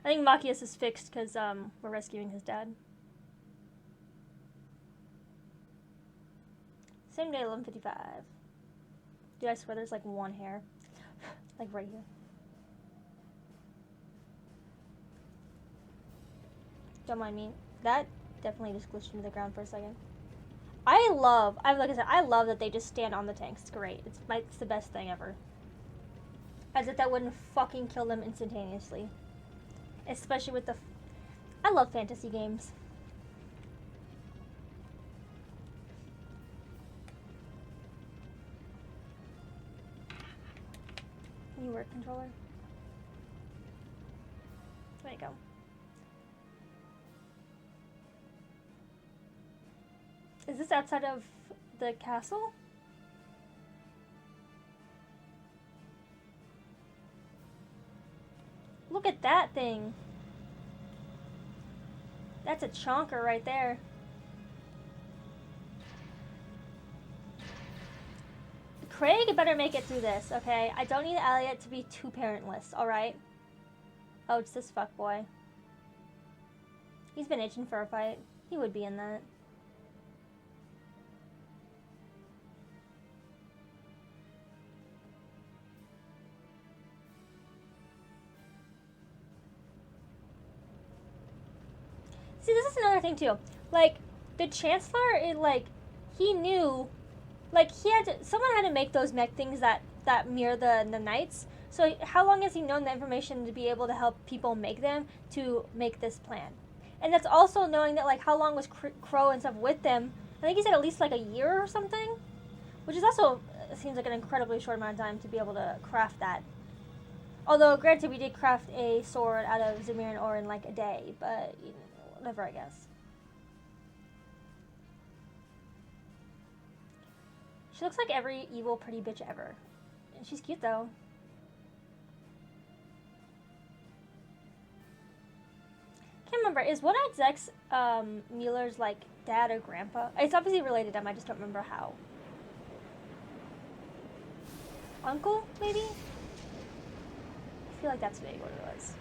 I think Machias is fixed because we're rescuing his dad. Same day, 11:55. Dude, I swear there's like one hair. Like right here. Don't mind me. That definitely just glitched into the ground for a second. Like I said, I love that they just stand on the tanks. It's great. It's the best thing ever. As if that wouldn't fucking kill them instantaneously. Especially with the... I love fantasy games. Can you work, controller? There you go. Is this outside of the castle? Look at that thing. That's a chonker right there. Craig better make it through this, okay? I don't need Elliot to be too parentless, alright? Oh, it's this fuckboy. He's been itching for a fight. He would be in that. See, this is another thing too. Like, the Chancellor, he knew, someone had to make those mech things that mirror the Knights. So how long has he known the information to be able to help people make them to make this plan? And that's also knowing that, like, how long was Crow and stuff with them? I think he said at least, like, a year or something. Which is also, seems like an incredibly short amount of time to be able to craft that. Although, granted, we did craft a sword out of Zamiran ore in, like, a day. But, you know, whatever, I guess. She looks like every evil pretty bitch ever. And she's cute, though. Can't remember. Is One-Eyed Zex Mueller's, like, dad or grandpa? It's obviously related to him. I just don't remember how. Uncle, maybe? I feel like that's maybe what it was.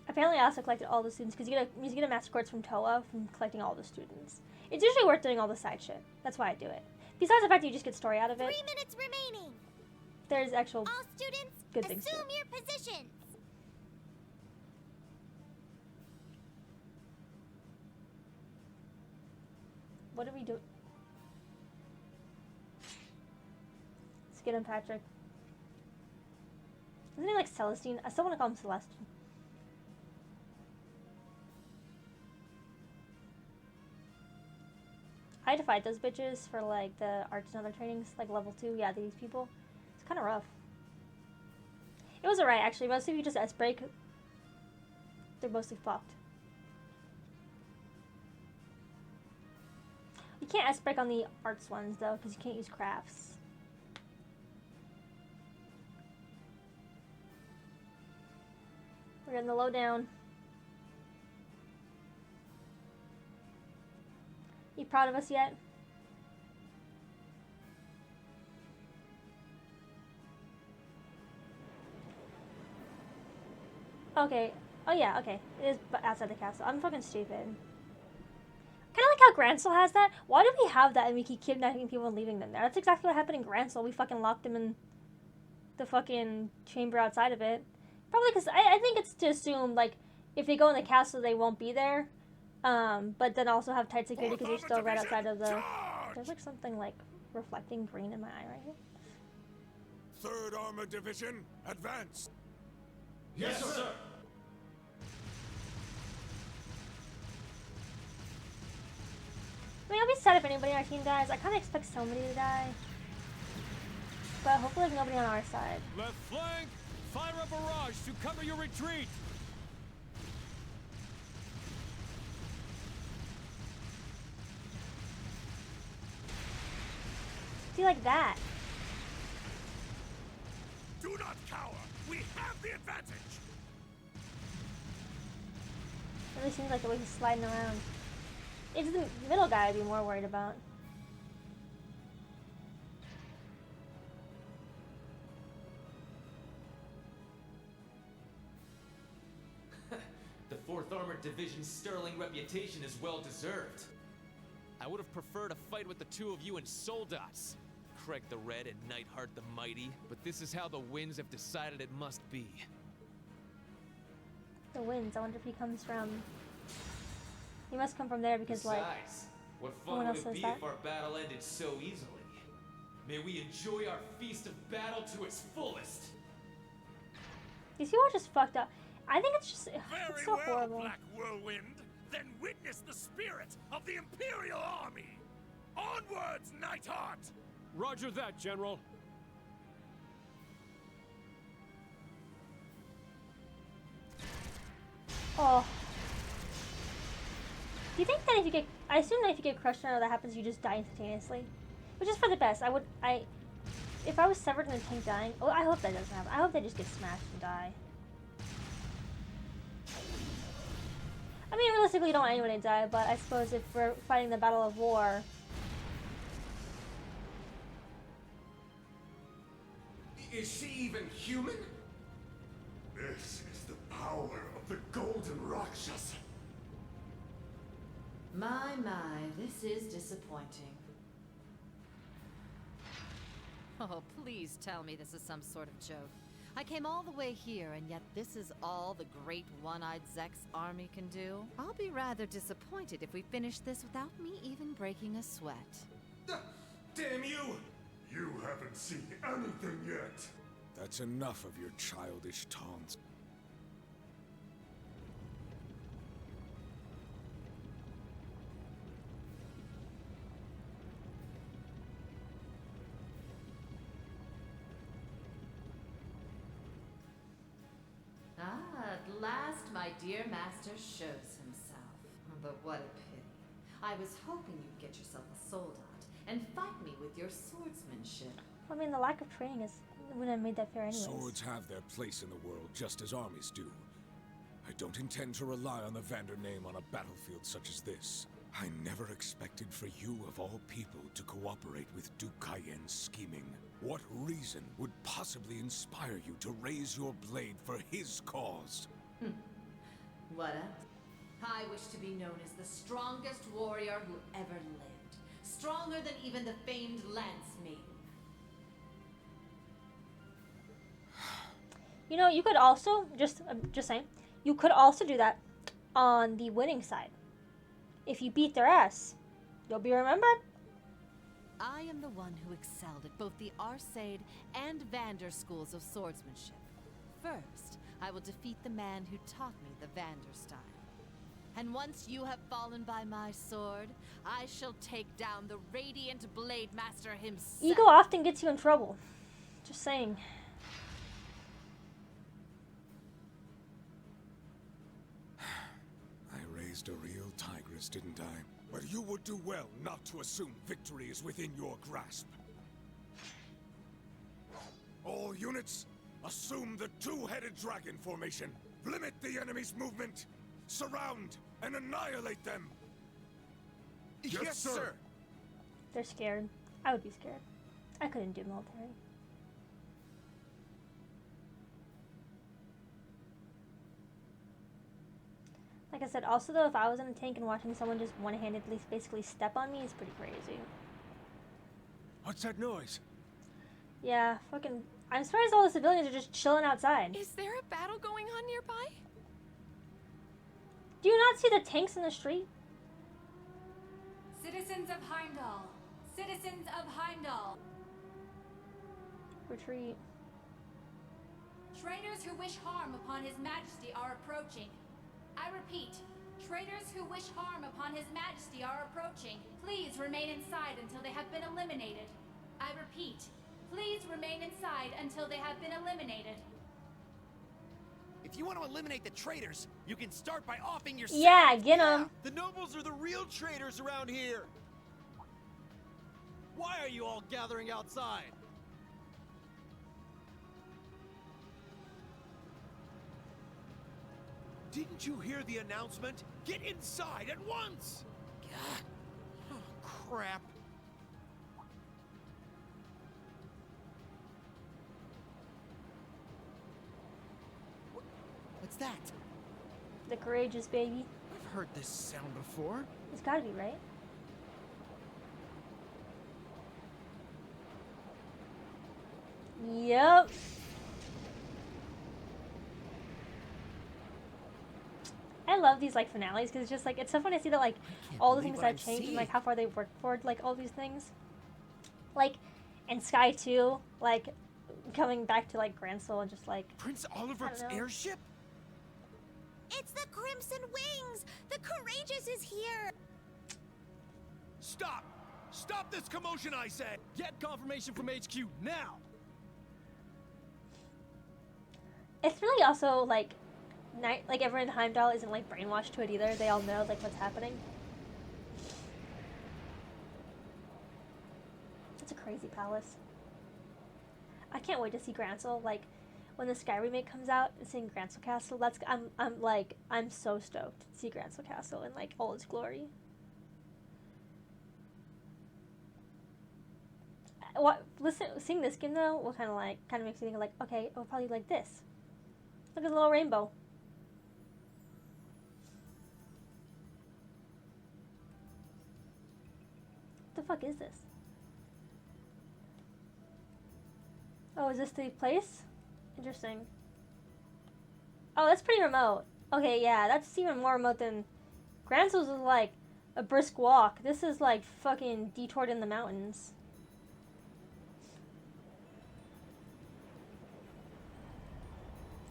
Apparently I also collected all the students because you get a master quartz from Toa from collecting all the students. It's usually worth doing all the side shit. That's why I do it. Besides the fact that you just get story out of it. 3 minutes remaining. There's actual all students good things assume your positions. What do we do? Let's get him, Patrick. Isn't he like Celestine? I still want to call him Celestine. I had to fight those bitches for like the arts and other trainings, like level 2. Yeah, these people. It's kind of rough. It was alright actually. Most of you just S-break. They're mostly fucked. You can't S-break on the arts ones though, because you can't use crafts. We're getting the lowdown. You proud of us yet? Okay. Oh yeah, okay. It is outside the castle. I'm fucking stupid. Kind of like how Gransel has that. Why do we have that and we keep kidnapping people and leaving them there? That's exactly what happened in Gransel. We fucking locked them in the fucking chamber outside of it. Probably because I think it's to assume, like, if they go in the castle, they won't be there. But then also have tight security because you're still right outside of the... There's like something like reflecting green in my eye right here. 3rd Armored Division, advance! Yes, sir! I mean, I'll be sad if anybody on our team dies. I kind of expect somebody to die. But hopefully there's nobody on our side. Left flank! Fire a barrage to cover your retreat! Do you like that? Do not cower! We have the advantage! It really seems like the way he's sliding around. It's the middle guy I'd be more worried about. The 4th Armored Division's sterling reputation is well deserved. I would have preferred a fight with the two of you in Soldas. Craig the Red and Nightheart the Mighty, but this is how the winds have decided it must be. The winds. I wonder if he comes from... He must come from there because, Besides, like... what no one fun else would it says be that. if our battle ended so easily? May we enjoy our feast of battle to its fullest. These people are just fucked up. I think it's just... It's so well, horrible. Black Whirlwind. Then witness the spirit of the Imperial Army. Onwards, Nightheart! Roger that, General. Oh. Do you think that if you get... I assume that if you get crushed, none of that happens, you just die instantaneously. Which is for the best. If I was severed in a tank dying, oh, I hope that doesn't happen. I hope they just get smashed and die. I mean, realistically, you don't want anyone to die, but I suppose if we're fighting the Battle of War... Is she even human? This is the power of the Golden Rakshasa. My, this is disappointing. Oh, please tell me this is some sort of joke. I came all the way here, and yet this is all the great one-eyed Zek's army can do? I'll be rather disappointed if we finish this without me even breaking a sweat. Damn you! You haven't seen anything yet. That's enough of your childish taunts. At last my dear master shows himself. But what a pity. I was hoping you'd get yourself a soldat and fight me with your swordsmanship. I mean, the lack of training wouldn't have made that fair anyways. Swords have their place in the world, just as armies do. I don't intend to rely on the Vander name on a battlefield such as this. I never expected for you, of all people, to cooperate with Duke Cayenne's scheming. What reason would possibly inspire you to raise your blade for his cause? What else? I wish to be known as the strongest warrior who ever lived. Stronger than even the famed Lance Maiden. You know, you could also, just saying, you could also do that on the winning side. If you beat their ass, you'll be remembered. I am the one who excelled at both the Arcade and Vander schools of swordsmanship. First, I will defeat the man who taught me the Vander style. And once you have fallen by my sword, I shall take down the Radiant Blade Master himself. Ego often gets you in trouble. Just saying. I raised a real tigress, didn't I? But you would do well not to assume victory is within your grasp. All units, assume the two-headed dragon formation. Limit the enemy's movement. Surround and annihilate them. Yes, sir. They're scared. I would be scared. I couldn't do military. Like I said, also though, if I was in a tank and watching someone just one-handedly basically step on me is pretty crazy. What's that noise? Yeah, fucking... I'm surprised all the civilians are just chilling outside. Is there a battle going on nearby? Do you not see the tanks in the street? Citizens of Heimdall! Citizens of Heimdall! Retreat. Traitors who wish harm upon His Majesty are approaching. I repeat, traitors who wish harm upon His Majesty are approaching. Please remain inside until they have been eliminated. I repeat, please remain inside until they have been eliminated. If you want to eliminate the traitors, you can start by offing yourself. Yeah, get them. The nobles are the real traitors around here. Why are you all gathering outside? Didn't you hear the announcement? Get inside at once! God. Oh, crap. What's that? The courageous baby. I've heard this sound before. It's gotta be, right? Yep. I love these like finales because it's just like it's so fun to see that like all the things that have changed and like how far they've worked for like all these things. Like in Sky 2, like coming back to like Grand Soul and just like Prince Oliver's airship? It's the Crimson Wings! The Courageous is here! Stop! Stop this commotion, I say! Get confirmation from HQ now! It's really also like like everyone in Heimdall isn't like brainwashed to it either. They all know like what's happening. It's a crazy palace. I can't wait to see Grancel. Like, when the Sky remake comes out and seeing Grancel Castle, I'm so stoked to see Grancel Castle in like all its glory. Seeing this game though will kind of makes me think like, okay, it'll probably like this. Look at the little rainbow. What the fuck is this? Oh, is this the place? Interesting. Oh, that's pretty remote. Okay, yeah, that's even more remote than Grancel's is like a brisk walk. This is like fucking detoured in the mountains.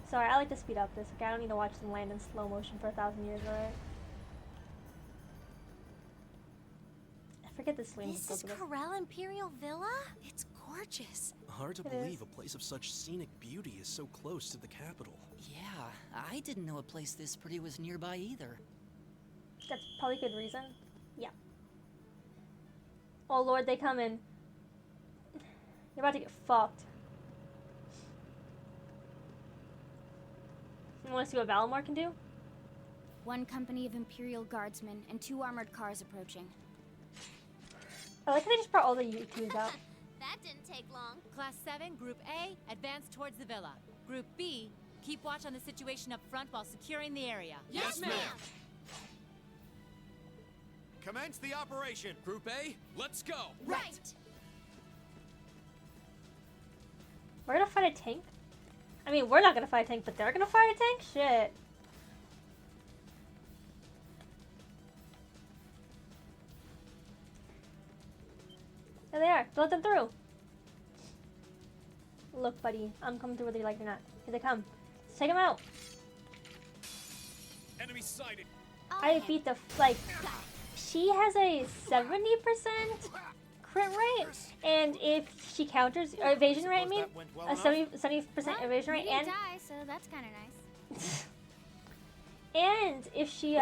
Sorry, I like to speed up this. Okay, I don't need to watch them land in slow motion for 1,000 years, alright? I forget this lane. This is Corel Imperial Villa? It's gorgeous. Hard to believe a place of such scenic beauty is so close to the capital. Yeah, I didn't know a place this pretty was nearby either. That's probably good reason. Yeah. Oh lord, they come in. You're about to get fucked. You want to see what Valimor can do? 1 company of Imperial Guardsmen and 2 armored cars approaching. I like how they just brought all the UQs out. That didn't take long. Class 7, Group A, advance towards the villa. Group B, keep watch on the situation up front while securing the area. Yes, ma'am! Commence the operation. Group A, let's go! Right! We're gonna fight a tank? I mean, we're not gonna fight a tank, but they're gonna fight a tank? Shit. There they are. Let them through. Look, buddy. I'm coming through whether you like it or not. Here they come. Let's take them out. Enemy sighted. I beat the... Like, she has a 70% crit rate. And if she counters... Or evasion rate, I mean. A 70% evasion rate. You And... didn't die, so that's kind of nice. And if she,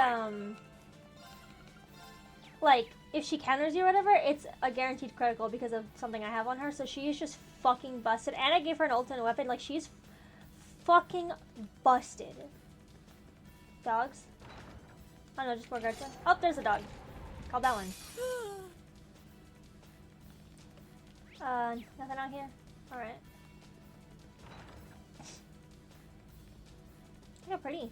like, if she counters you or whatever, it's a guaranteed critical because of something I have on her. So she is just fucking busted. And I gave her an ultimate weapon. Like, she's fucking busted. Dogs? Oh no, just more guards. Oh, there's a dog. Call that one. Nothing out here? Alright. Look how pretty.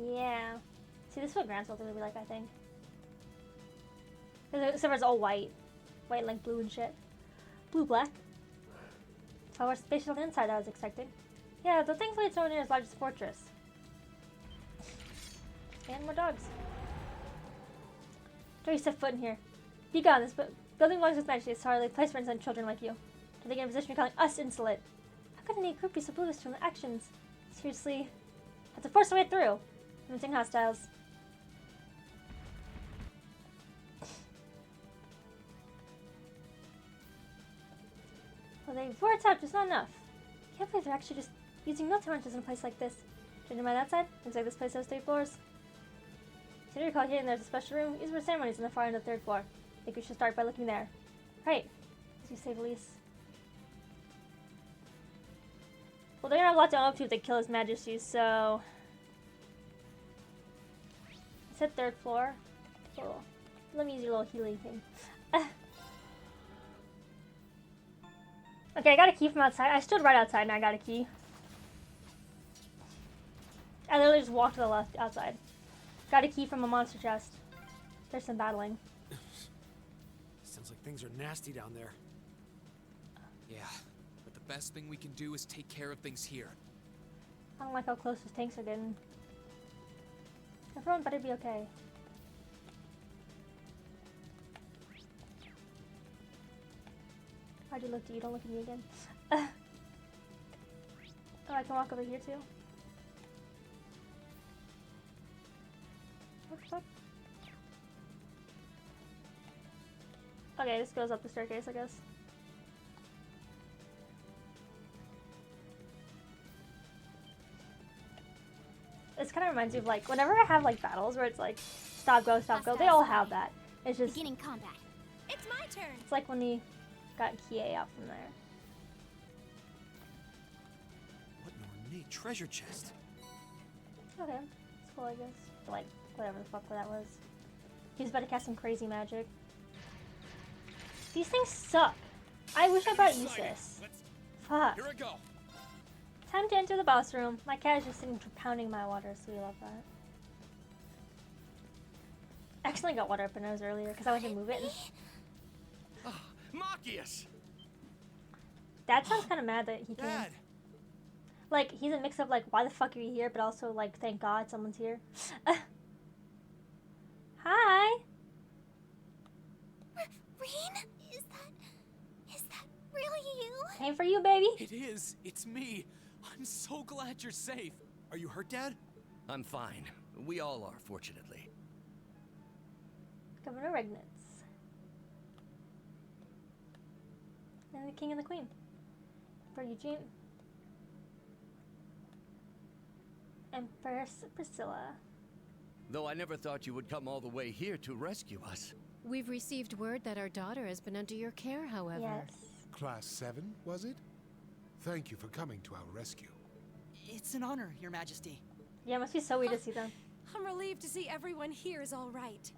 Yeah. See, this is what Grand Souls are gonna be like, I think. Except for it's all white. White, like blue and shit. Blue, black. Oh, more spatial inside I was expecting. Yeah, the thing's like nowhere near as large as fortress. And more dogs. Don't you set foot in here. Be gone, this building belongs to His Majesty. It's hardly a place for innocent children like you. Don't they get in a position of calling us insolent? How could any group be so foolish from their actions? Seriously? Have to force our way through. Limiting hostiles. Well, they wore it out, just not enough. Can't believe they're actually just using military wrenches in a place like this. Judging by that side, looks like this place has 3 floors. So you recall here and there's a special room used for ceremonies on the far end of the 3rd floor. I think we should start by looking there. Right, as you say the least. Well, they're gonna have a lot to own up to if they kill His Majesty, so... It's at 3rd floor. Cool. Let me use your little healing thing. Okay, I got a key from outside. I stood right outside and I got a key. I literally just walked to the left outside. Got a key from a monster chest. There's some battling. Sounds like things are nasty down there. Yeah, but the best thing we can do is take care of things here. I don't like how close those tanks are getting. Everyone better be okay. I just looked at you, don't look at me again. Oh, I can walk over here too. What the fuck? Okay, this goes up the staircase, I guess. this kind of reminds me of like whenever I have like battles where it's like stop go stop go. They all have that. It's just beginning combat. It's my turn. it's like when he got Kie out from there. What an ornate treasure chest. Okay, it's cool I guess. Like whatever the fuck that was. He was about to cast some crazy magic. These things suck. I wish I brought Eustace. Fuck. Here I go. Time to enter the boss room. My cat is just sitting pounding my water, so we love that. I accidentally got water up her nose earlier because I went to move it. Machias! Dad sounds kind of mad that he came. Dad! Like, he's a mix of like, why the fuck are you here? But also like, thank God someone's here. Hi! Reen? Is that really you? Came for you, baby. It is. It's me. I'm so glad you're safe. Are you hurt, Dad? I'm fine. We all are, fortunately. Governor Regnitz. And the king and the queen. For Eugene. Empress Priscilla. Though I never thought you would come all the way here to rescue us. We've received word that our daughter has been under your care, however. Yes. Class 7, was it? Thank you for coming to our rescue. It's an honor, Your Majesty. Yeah, it must be so weird to see them. I'm relieved to see everyone here is all right.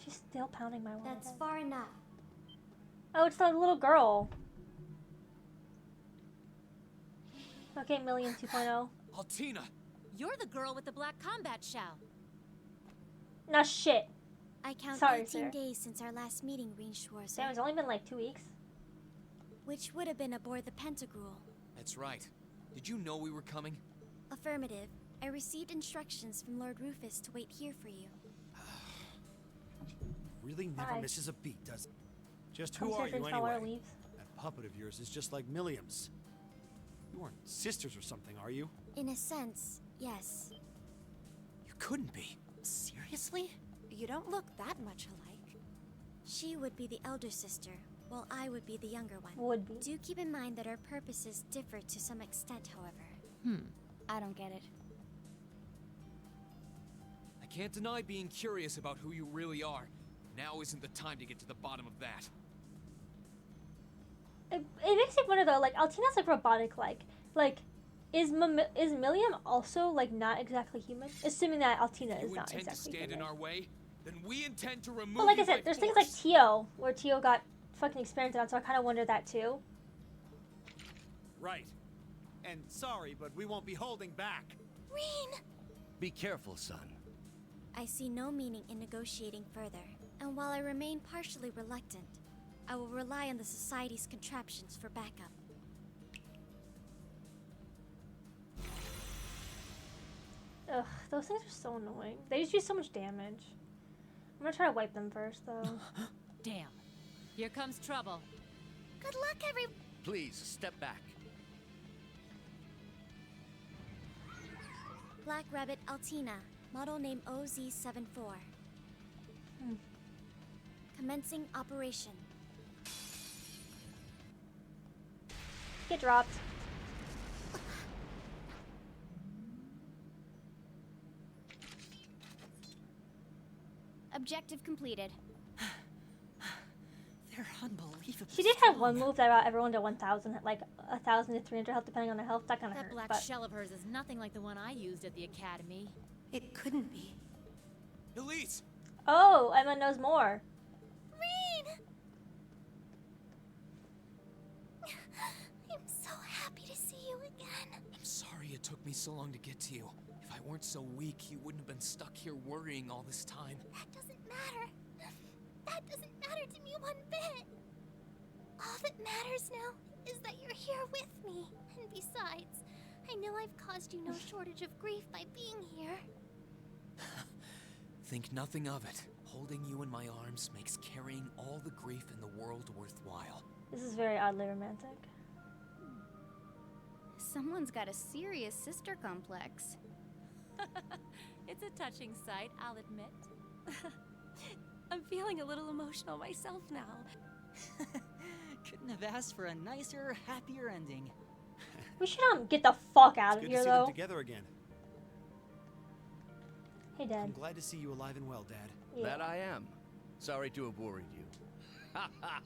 She's still pounding my water. That's far enough. Oh, it's the little girl. Okay, Million 2.0. Altina! You're the girl with the black combat shell. Nah, shit. I count Sorry, 18 sir. days since our last meeting, Reen Schwarzer. Damn, it's only been like 2 weeks. Which would have been aboard the Pentagruel. That's right. Did you know we were coming? Affirmative. I received instructions from Lord Rufus to wait here for you. Really never Hi. misses a beat, does it? Just Comes who here are for you installer anyway? leaves. That puppet of yours is just like Milliam's. You aren't sisters or something, are you? In a sense, yes. You couldn't be. Seriously? You don't look that much alike. She would be the elder sister, while I would be the younger one. Would be. Do keep in mind that our purposes differ to some extent, however. I don't get it. I can't deny being curious about who you really are. Now isn't the time to get to the bottom of that. It makes me wonder though, like Altina's like robotic like is Milliam also like not exactly human? Assuming that Altina You is not intend exactly to stand human. in our way? Then we intend to remove But like I you said, by there's force. things like Tio, where Tio got fucking experimented on, so I kind of wonder that too. Right. And sorry, but we won't be holding back. Reen! Be careful, son. I see no meaning in negotiating further, and while I remain partially reluctant, I will rely on the Society's contraptions for backup. Ugh, those things are so annoying. They just do so much damage. I'm gonna try to wipe them first though. Damn. Here comes trouble. Good luck, Please, step back. Black Rabbit Altina, model name OZ74. Commencing operation. Get dropped. Objective completed. They're unbelievable. She did have one move that brought everyone to 1,000, like 1,000 to 300 health depending on their health. That kind of That hurt. black But shell of hers is nothing like the one I used at the academy. It couldn't be. Elise! oh, Emma knows more. Reen! I'm so happy to see you again. I'm sorry it took me so long to get to you. If I weren't so weak, you wouldn't have been stuck here worrying all this time. That doesn't matter. That doesn't matter to me one bit. All that matters now is that you're here with me. And besides, I know I've caused you no shortage of grief by being here. Think nothing of it. Holding you in my arms makes carrying all the grief in the world worthwhile. This is very oddly romantic. Someone's got a serious sister complex. It's a touching sight, I'll admit. I'm feeling a little emotional myself now. Couldn't have asked for a nicer, happier ending. We should get the fuck out It's of good to here see them though. together again. Hey, Dad. I'm glad to see you alive and well, Dad. Yeah. That I am. Sorry to have worried you. Ha ha!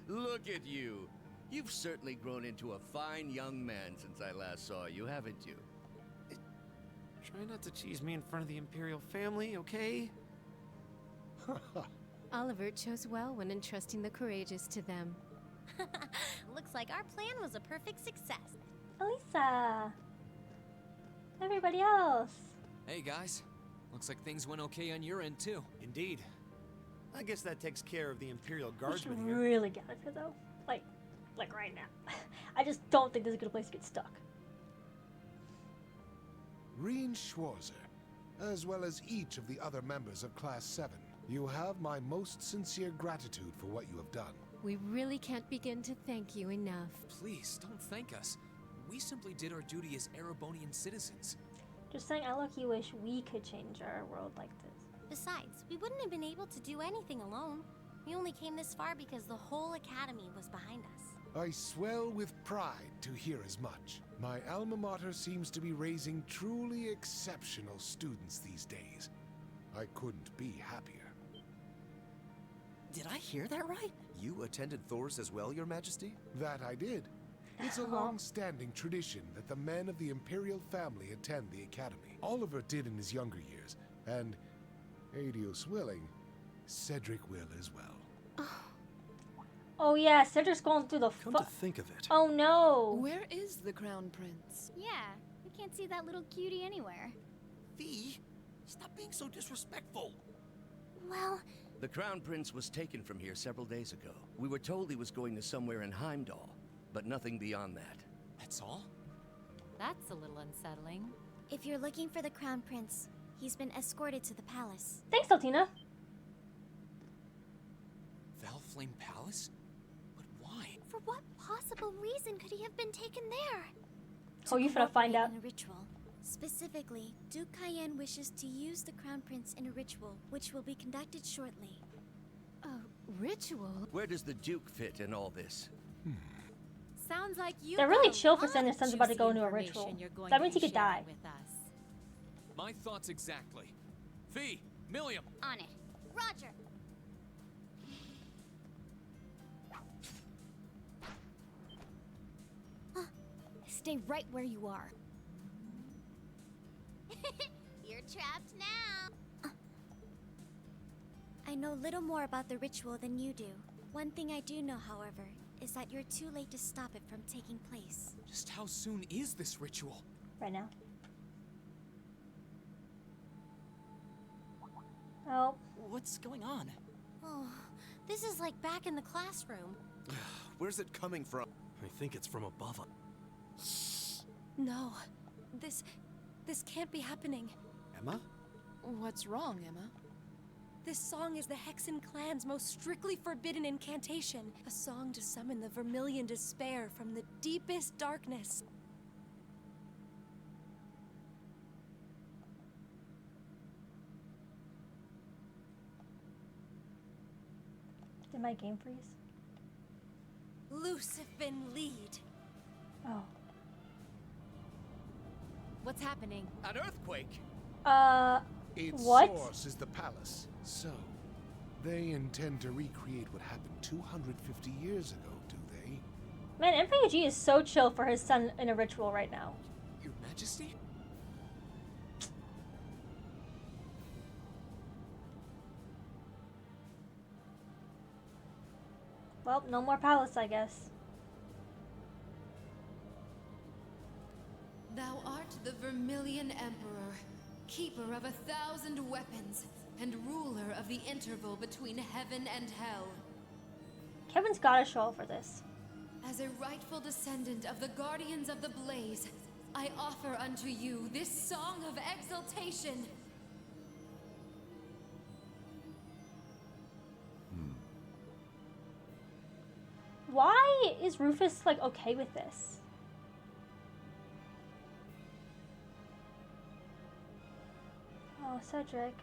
Look at you. You've certainly grown into a fine young man since I last saw you, haven't you? Try not to tease me in front of the Imperial family, okay? Oliver chose well when entrusting the courageous to them. Looks like our plan was a perfect success. Elisa! Everybody else! Hey guys, looks like things went okay on your end too. Indeed. I guess that takes care of the Imperial We should Guardsmen here. really get out of here, though. Like right now. I just don't think this is a good place to get stuck. Reen Schwarzer, as well as each of the other members of Class 7, you have my most sincere gratitude for what you have done. We really can't begin to thank you enough. Please, don't thank us. We simply did our duty as Erebonian citizens. Just saying, I low-key wish we could change our world like this. Besides, we wouldn't have been able to do anything alone. We only came this far because the whole academy was behind us. I swell with pride to hear as much. My alma mater seems to be raising truly exceptional students these days. I couldn't be happier. Did I hear that right? You attended Thor's as well, Your Majesty? That I did. It's a long-standing tradition that the men of the Imperial family attend the academy. Oliver did in his younger years, and, Adios willing, Cedric will as well. Oh yeah, Cedric's going through the Come to think of it. Oh no! Where is the Crown Prince? Yeah, we can't see that little cutie anywhere. Fee, stop being so disrespectful. Well... The Crown Prince was taken from here several days ago. We were told he was going to somewhere in Heimdall, but nothing beyond that. That's all? That's a little unsettling. If you're looking for the Crown Prince, he's been escorted to the palace. Thanks, Altina. Valflame Palace? But why? For what possible reason could he have been taken there? Oh, you finna find out. In a ritual. Specifically, Duke Cayenne wishes to use the Crown Prince in a ritual, which will be conducted shortly. A ritual? Where does the Duke fit in all this? Sounds like you. They're really chill for saying their son's about to go into a ritual. That means he could die. With us. My thoughts exactly. Fee, Milliam. On it. Roger. Stay right where you are. You're trapped now. I know little more about the ritual than you do. One thing I do know, however, is that you're too late to stop it from taking place. Just how soon is this ritual? Right now. Oh. What's going on? Oh, this is like back in the classroom. Where's it coming from? I think it's from above us. No. This can't be happening. Emma? What's wrong, Emma? This song is the Hexen clan's most strictly forbidden incantation. A song to summon the Vermilion despair from the deepest darkness. Did my game freeze? Lucifin lead. Oh. What's happening? An earthquake? Its what? source is the palace. So, they intend to recreate what happened 250 years ago, do they? Man, Emperor G is so chill for his son in a ritual right now. Your Majesty? Well, no more palace, I guess. Thou art the Vermilion Emperor, keeper of 1,000 weapons, and ruler of the interval between heaven and hell. Kevin's gotta show up for this. As a rightful descendant of the Guardians of the Blaze, I offer unto you this song of exaltation. Why is Rufus, like, okay with this? Oh, Cedric.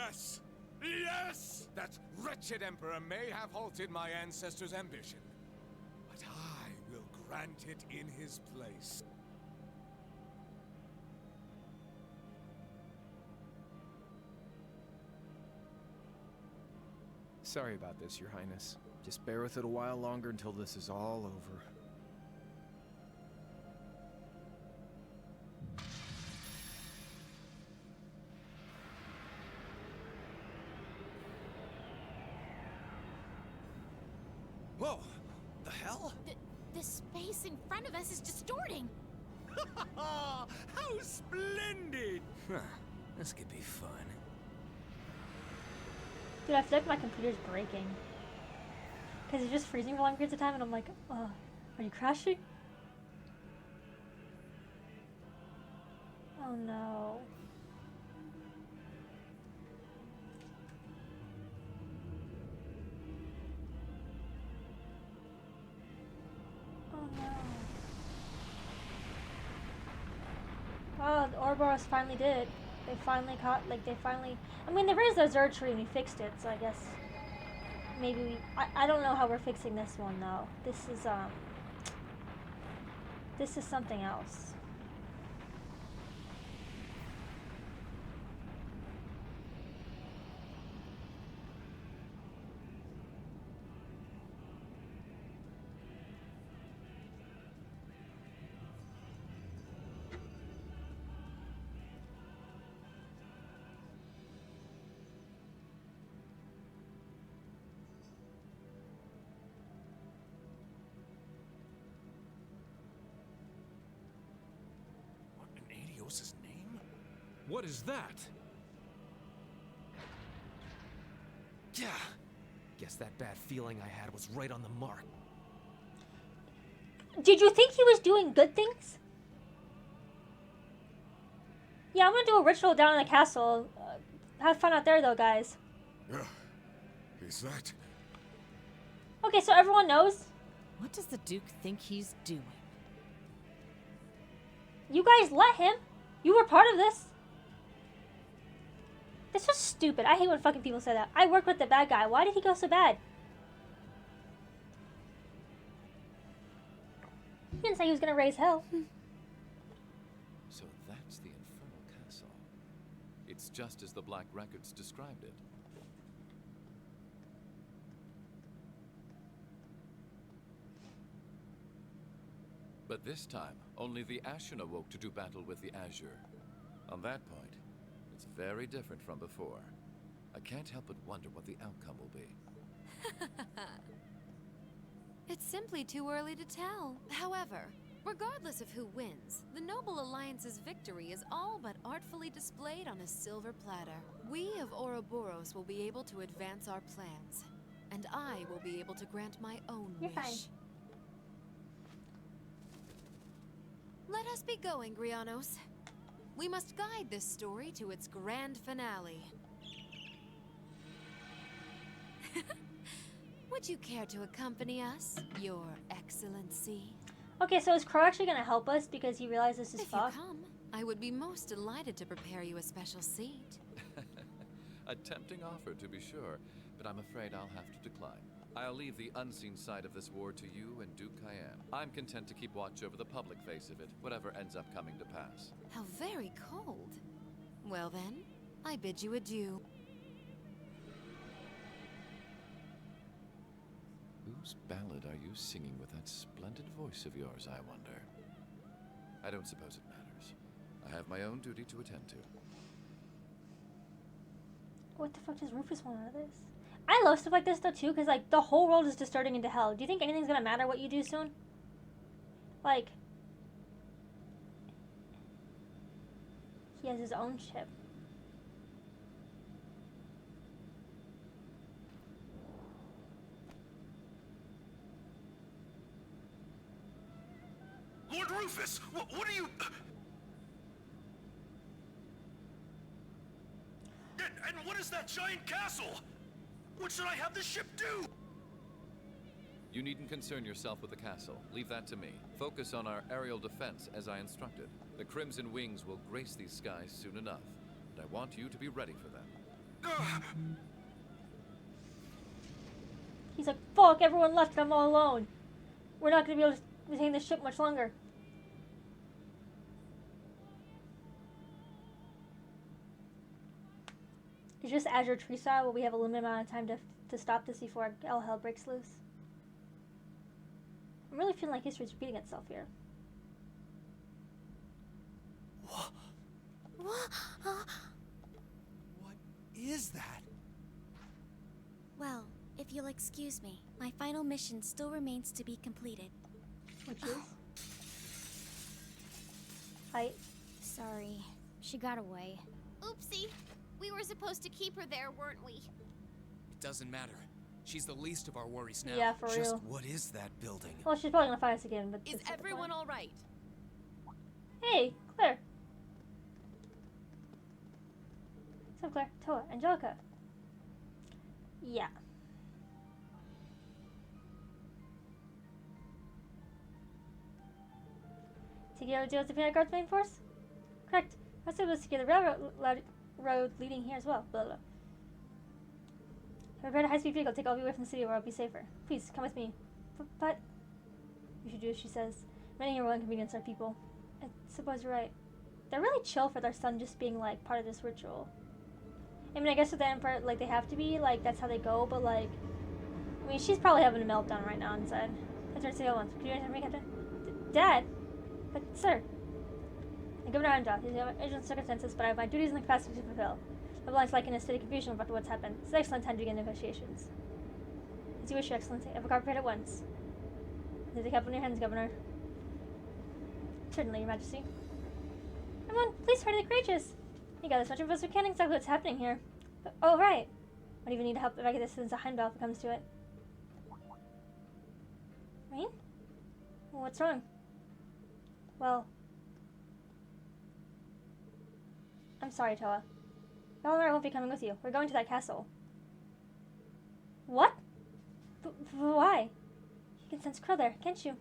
Yes! Yes! That wretched Emperor may have halted my ancestors' ambition, but I will grant it in his place. Sorry about this, Your Highness. Just bear with it a while longer until this is all over. Whoa! The hell? The space in front of us is distorting. How splendid! Huh. This could be fun. Dude, I feel like my computer's breaking. Because it's just freezing for long periods of time, and I'm like, are you crashing? Oh no. Oh no. Oh, the Ouroboros finally did it. They finally caught, like, I mean, there is a Zerd tree and we fixed it, so I guess maybe I don't know how we're fixing this one, though. This is something else. His name? What is that? Yeah. Guess that bad feeling I had was right on the mark. Did you think he was doing good things? Yeah, I'm gonna do a ritual down in the castle. Have fun out there, though, guys. Is that? Okay, so everyone knows. What does the Duke think he's doing? You guys let him. You were part of this. This was stupid. I hate when fucking people say that. I worked with the bad guy. Why did he go so bad? He didn't say he was gonna raise hell. So that's the Infernal Castle. It's just as the Black Records described it. But this time, only the Ashen awoke to do battle with the Azure. On that point, it's very different from before. I can't help but wonder what the outcome will be. It's simply too early to tell. However, regardless of who wins, the Noble Alliance's victory is all but artfully displayed on a silver platter. We of Ouroboros will be able to advance our plans, and I will be able to grant my own You're wish. fine. Let us be going, Grianos. We must guide this story to its grand finale. Would you care to accompany us, Your Excellency? Okay, so is Crow actually gonna help us because he realizes this is If you fucked? come, I would be most delighted to prepare you a special seat. A tempting offer, to be sure, but I'm afraid I'll have to decline. I'll leave the unseen side of this war to you and Duke Cayenne. I'm content to keep watch over the public face of it, whatever ends up coming to pass. How very cold. Well then, I bid you adieu. Whose ballad are you singing with that splendid voice of yours, I wonder? I don't suppose it matters. I have my own duty to attend to. What the fuck does Rufus want out of this? I love stuff like this though too, because like the whole world is just starting into hell. Do you think anything's gonna matter what you do soon? Like, he has his own ship. Lord Rufus, what are you... And what is that giant castle? What should I have the ship do? You needn't concern yourself with the castle. Leave that to me. Focus on our aerial defense as I instructed. The Crimson Wings will grace these skies soon enough, and I want you to be ready for them. He's like, fuck, everyone left and I'm all alone. We're not gonna be able to retain this ship much longer. It's just Azure Tree style, but we have a limited amount of time to stop this before all hell breaks loose. I'm really feeling like history's repeating itself here. What is that? Well, if you'll excuse me, my final mission still remains to be completed. Which is? Fight. Sorry, she got away. Oopsie! We were supposed to keep her there, weren't we? It doesn't matter. She's the least of our worries now. Yeah, for real. Just what is that building? Well, she's probably gonna fight us again, but... Is everyone alright? Hey, Claire. What's up, Claire? Toa, Angelica. Yeah. Together deals the Peanut Guard's main force? Correct. I was able to secure the railroad leading here as well. Blah, blah. Prepare a high-speed vehicle, take all of you away from the city where I'll be safer. Please, come with me. But... You should do as she says. Many here will inconvenience our people. I suppose you're right. They're really chill for their son just being, like, part of this ritual. I mean, I guess with the Emperor, like, they have to be, like, that's how they go, but, like... I mean, she's probably having a meltdown right now inside. I turned to the other ones. Could you do anything for me, Captain? Dad? But, sir... I give it our job. These are urgent circumstances, but I have my duties and the capacity to fulfill. My blind like in a state of confusion about what's happened. It's an excellent time to begin negotiations. As you wish, Your Excellency. I have a car prepared at once. Leave the cap in your hands, Governor. Certainly, Your Majesty. Everyone, please hurry the courageous. You got as much info as we can exactly what's happening here. But, oh, right. I don't even need help if I get this since a Heimdall if it comes to it. Rain? Well, what's wrong? Well... I'm sorry, Toa. Valimar won't be coming with you. We're going to that castle. What? Why? You can sense Crow there, can't you?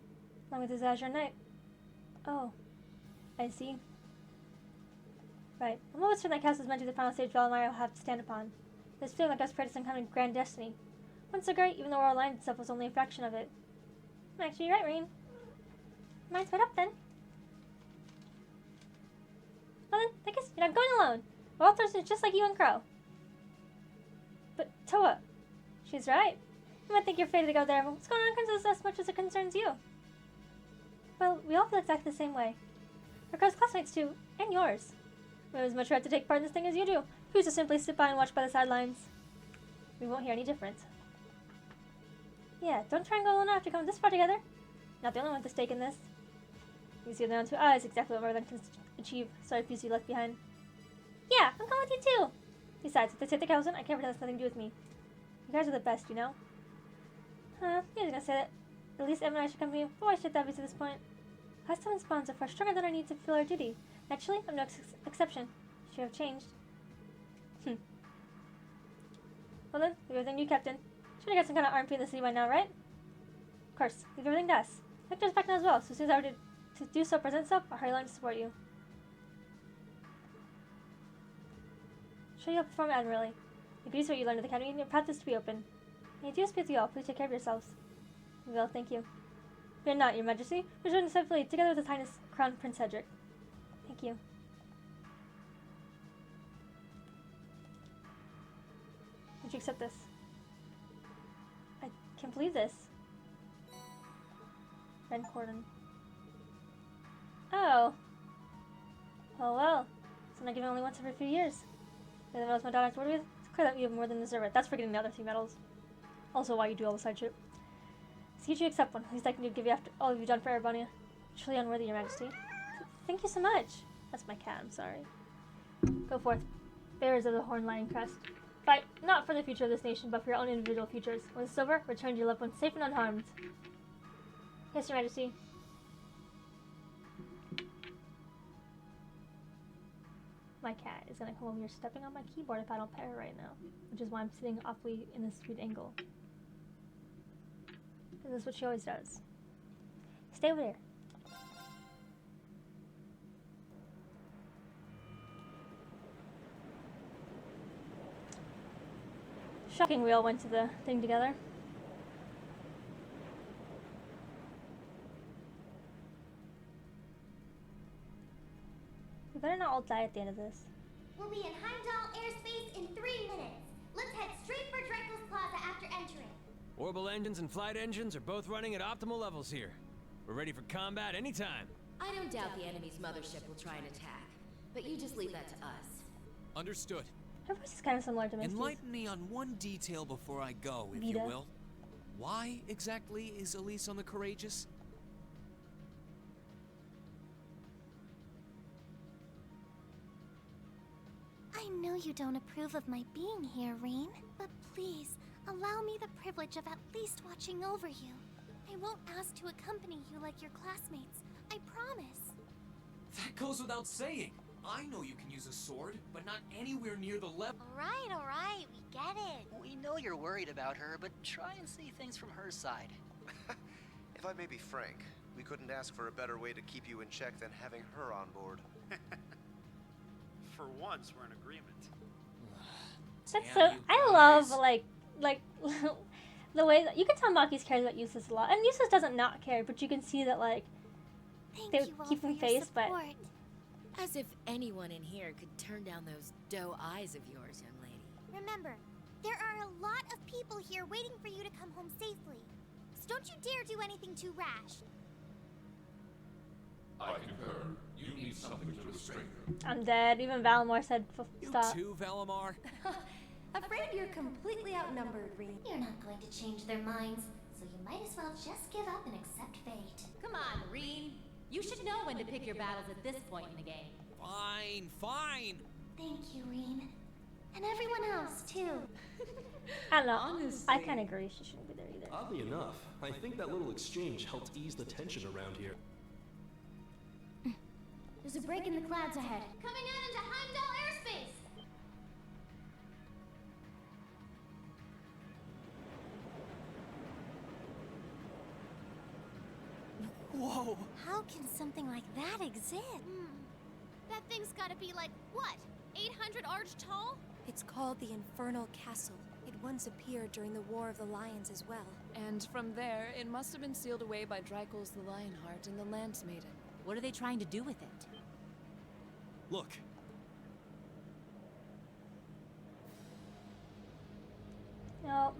Along with his Azure Knight. Oh. I see. Right. The moments when that castle is meant to be the final stage Valimar will have to stand upon. This feeling like us prayed to some kind of grand destiny. Once so great, even though our alliance itself was only a fraction of it. I'm actually right, Rain. Mine's right up then. Well then, I guess you're not going alone. Walters is just like you and Crow. But Toa, she's right. You might think you're fated to go there, but what's going on concerns us as much as it concerns you. Well, we all feel exactly the same way. Our Crow's classmates too, and yours. We have as much right to take part in this thing as you do. Who's to simply sit by and watch by the sidelines? We won't hear any different. Yeah, don't try and go alone after coming this far together. Not the only one with a stake in this. You see them on two eyes, exactly what Merlin can achieve, so I refuse to be left behind. Yeah, I'm coming with you too! Besides, if they take the Calvin, I can't pretend it's nothing to do with me. You guys are the best, you know? Huh, you guys are gonna say that. At least Em and I should come to you, but why should that be to this point? Past time's bonds are far stronger than our need to fulfill our duty. Naturally, I'm no exception. Should have changed. Well then, leave everything to you, Captain. Should have got some kind of arm in the city by now, right? Of course, leave everything to us. Hector's back now as well, so as soon as I were to do so present itself, I'll hurry along to support you. Sure you'll perform admirably. The goodies what you learned at the academy, and your path is to be open. May Dios be with you all. Please take care of yourselves. We will, thank you. Fear not, Your Majesty. We're joining safely, together with His Highness Crown Prince Cedric. Thank you. Would you accept this? I can't believe this. Red Cordon. Oh. Oh well. So I'm not given only once every few years. The medals my daughter's awarded with, it's clear that you have more than deserve it. That's forgetting the other 3 medals. Also why you do all the side shit. See you accept one. At least I can give you after all you've done for Erebonia. Truly unworthy, Your Majesty. Thank you so much. That's my cat, I'm sorry. Go forth. Bearers of the Horn Lion Crest. Fight, not for the future of this nation, but for your own individual futures. When it's over, return to your loved ones safe and unharmed. Yes, Your Majesty. My cat is gonna come over here stepping on my keyboard if I don't pet her right now. Which is why I'm sitting awfully in this sweet angle. This is what she always does. Stay over there. Shocking we all went to the thing together. We better not all die at the end of this. We'll be in Heimdall airspace in 3 minutes. Let's head straight for Draco's Plaza after entering. Orbital engines and flight engines are both running at optimal levels here. We're ready for combat anytime. I don't doubt the enemy's mothership will try and attack, but you just leave that to us. Understood. Her voice is kind of similar to Misty's. Enlighten me on one detail before I go, if you Vita. will. Why exactly is Elise on the Courageous? I know you don't approve of my being here, Rean, but please, allow me the privilege of at least watching over you. I won't ask to accompany you like your classmates, I promise. That goes without saying. I know you can use a sword, but not anywhere near the level. All right, we get it. We know you're worried about her, but try and see things from her side. If I may be frank, we couldn't ask for a better way to keep you in check than having her on board. For once, we're in agreement. That's so. I love like the way that you can tell Maki's cares about Eustace a lot, and Eustace doesn't not care, but you can see that like they keep him face, but. As if anyone in here could turn down those doe eyes of yours, young lady. Remember, there are a lot of people here waiting for you to come home safely. So don't you dare do anything too rash. I concur. You need something to restrain her. I'm dead. Even Valimar said stop. You too, Valimar? Afraid you're completely outnumbered, Rean. You're not going to change their minds, so you might as well just give up and accept fate. Come on, Rean. You should know when to pick your battles at this point in the game. Fine, fine. Thank you, Rean. And everyone else, too. I don't know. Honestly, I kind of agree. She shouldn't be there either. Oddly enough, I think that little exchange helped ease the tension around here. There's a break in the clouds ahead. Coming out into Heimdall airspace! Whoa! How can something like that exist? That thing's gotta be like, what? 800 arch tall? It's called the Infernal Castle. It once appeared during the War of the Lions as well. And from there, it must have been sealed away by Dreikel's the Lionheart and the Lance Maiden. What are they trying to do with it? Look. No.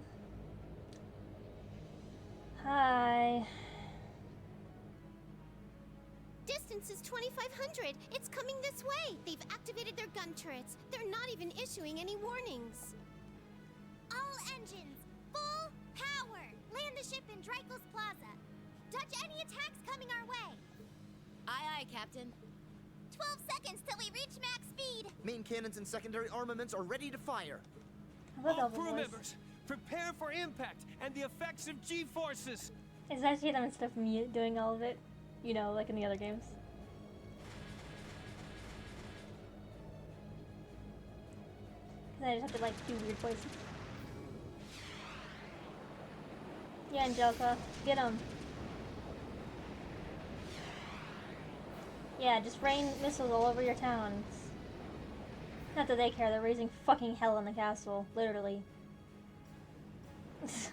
Hi. Distance is 2,500. It's coming this way. They've activated their gun turrets. They're not even issuing any warnings. All engines, full power. Land the ship in Dreikel's Plaza. Dodge any attacks coming our way. Aye, aye, Captain. 12 seconds till we reach max speed. Main cannons and secondary armaments are ready to fire. All crew members, prepare for impact and the effects of G-forces. It's nice to hear them instead of me doing all of it, you know, like in the other games. And I just have to like do weird voices. Yeah, Angelica, get him. Yeah, just rain missiles all over your town. Not that they care, they're raising fucking hell in the castle, literally. It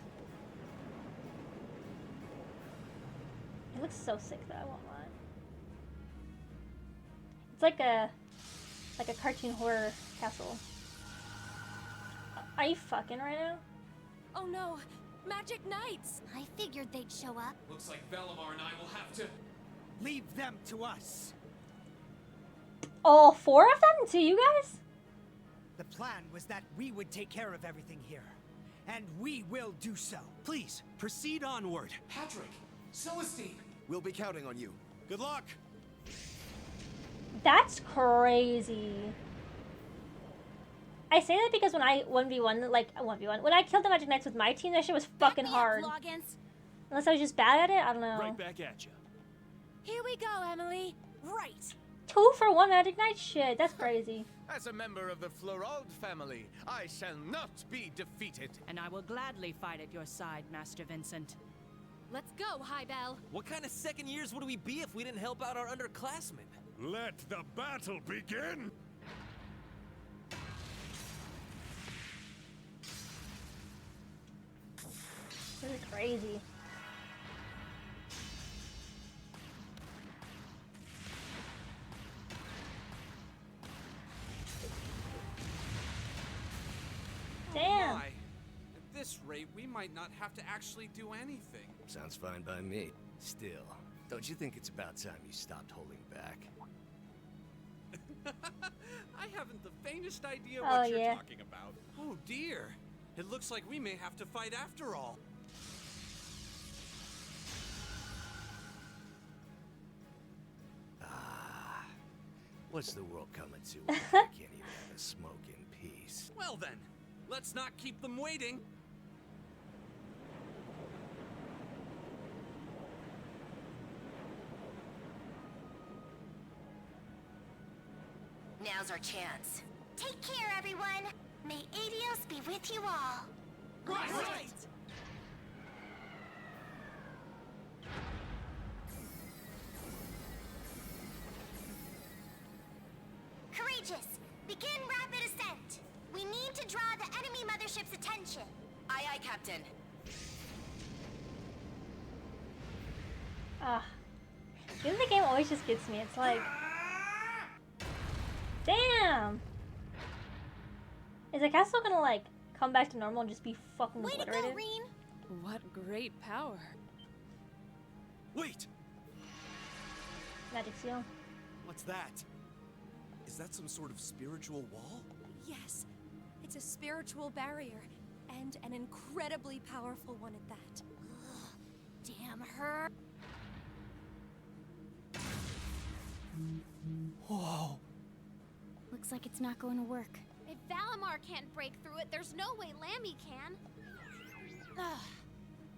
looks so sick though, I won't lie. It's like a cartoon horror castle. Are you fucking right now? Oh no, Magic Knights! I figured they'd show up. Looks like Valimar and I will have to leave them to us. All four of them? To you guys? The plan was that we would take care of everything here. And we will do so. Please, proceed onward. Patrick, Celestine. We'll be counting on you. Good luck. That's crazy. I say that because when I 1v1, when I killed the Magic Knights with my team, that shit was fucking hard. Unless I was just bad at it, I don't know. Right back at you. Here we go, Emily. Right. 2 for 1 Magic Knight? Shit, that's crazy. As a member of the Florald family, I shall not be defeated. And I will gladly fight at your side, Master Vincent. Let's go, Highbell. What kind of second years would we be if we didn't help out our underclassmen? Let the battle begin! This is crazy. Damn. Oh my. At this rate, we might not have to actually do anything. Sounds fine by me. Still, don't you think it's about time you stopped holding back? I haven't the faintest idea Oh, what you're yeah. talking about. Oh dear. It looks like we may have to fight after all. What's the world coming to when you can't even have a smoke in peace? Well then, let's not keep them waiting. Now's our chance. Take care, everyone. May Adios be with you all. Right! Courageous, begin rapid ascent. We need to draw the enemy mothership's attention. Aye, aye, Captain. Even the game always just gets me. It's like, damn. Is the castle gonna like come back to normal and just be fucking Way to obliterated? go, Reen. What great power. Wait! Magic seal. What's that? Is that some sort of spiritual wall? Yes, it's a spiritual barrier, and an incredibly powerful one at that. Damn her. Whoa! Looks like it's not going to work. If Valimar can't break through it, there's no way Lammy can. Ugh.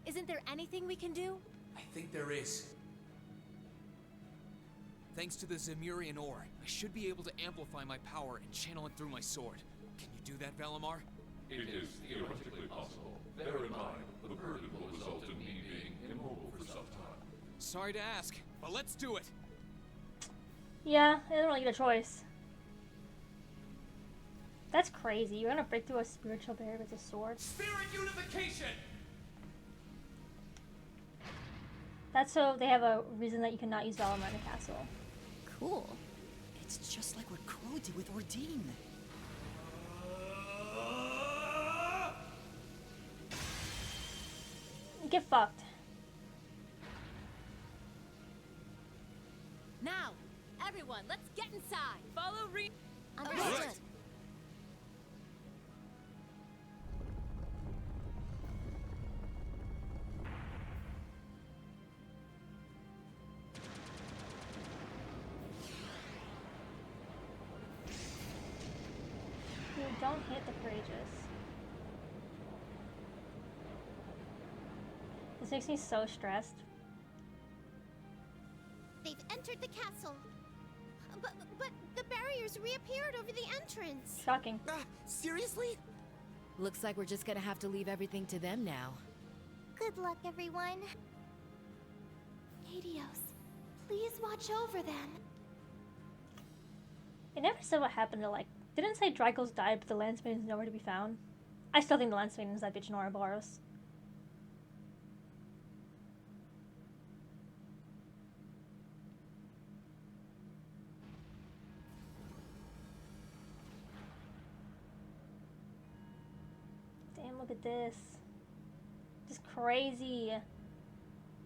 Isn't there anything we can do? I think there is. Thanks to the Zemurian ore, I should be able to amplify my power and channel it through my sword. Can you do that, Valimar? It is theoretically possible. Bear in mind, the burden will result in me being immobile for some time. Sorry to ask, but let's do it! Yeah, I don't really get a choice. That's crazy. You're gonna break through a spiritual barrier with a sword. Spirit unification! That's so they have a reason that you cannot use Valimar in the castle. Cool. It's just like what Crow did with Ordine. Get fucked. Now, everyone, let's get inside. Follow Reen. Understood. Right. Dude, don't hit the courageous. This makes me so stressed. They've entered the castle. But the barriers reappeared over the entrance. Shocking. Seriously? Looks like we're just gonna have to leave everything to them now. Good luck, everyone. Adios. Please watch over them. It never said what happened to, like, didn't say Dracos died, but the Lance Maiden's nowhere to be found. I still think the Lance Maiden is that bitch in Ouroboros. Damn, look at this. This crazy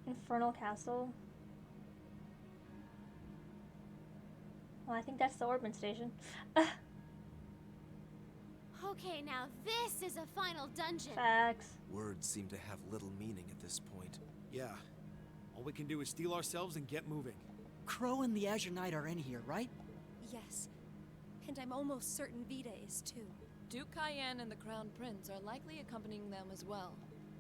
infernal castle. Well, I think that's the Orbman station. Okay, now this is a final dungeon. Facts. Words seem to have little meaning at this point. Yeah. All we can do is steel ourselves and get moving. Crow and the Azure Knight are in here, right? Yes, and I'm almost certain Vita is too. Duke Cayenne and the Crown Prince are likely accompanying them as well.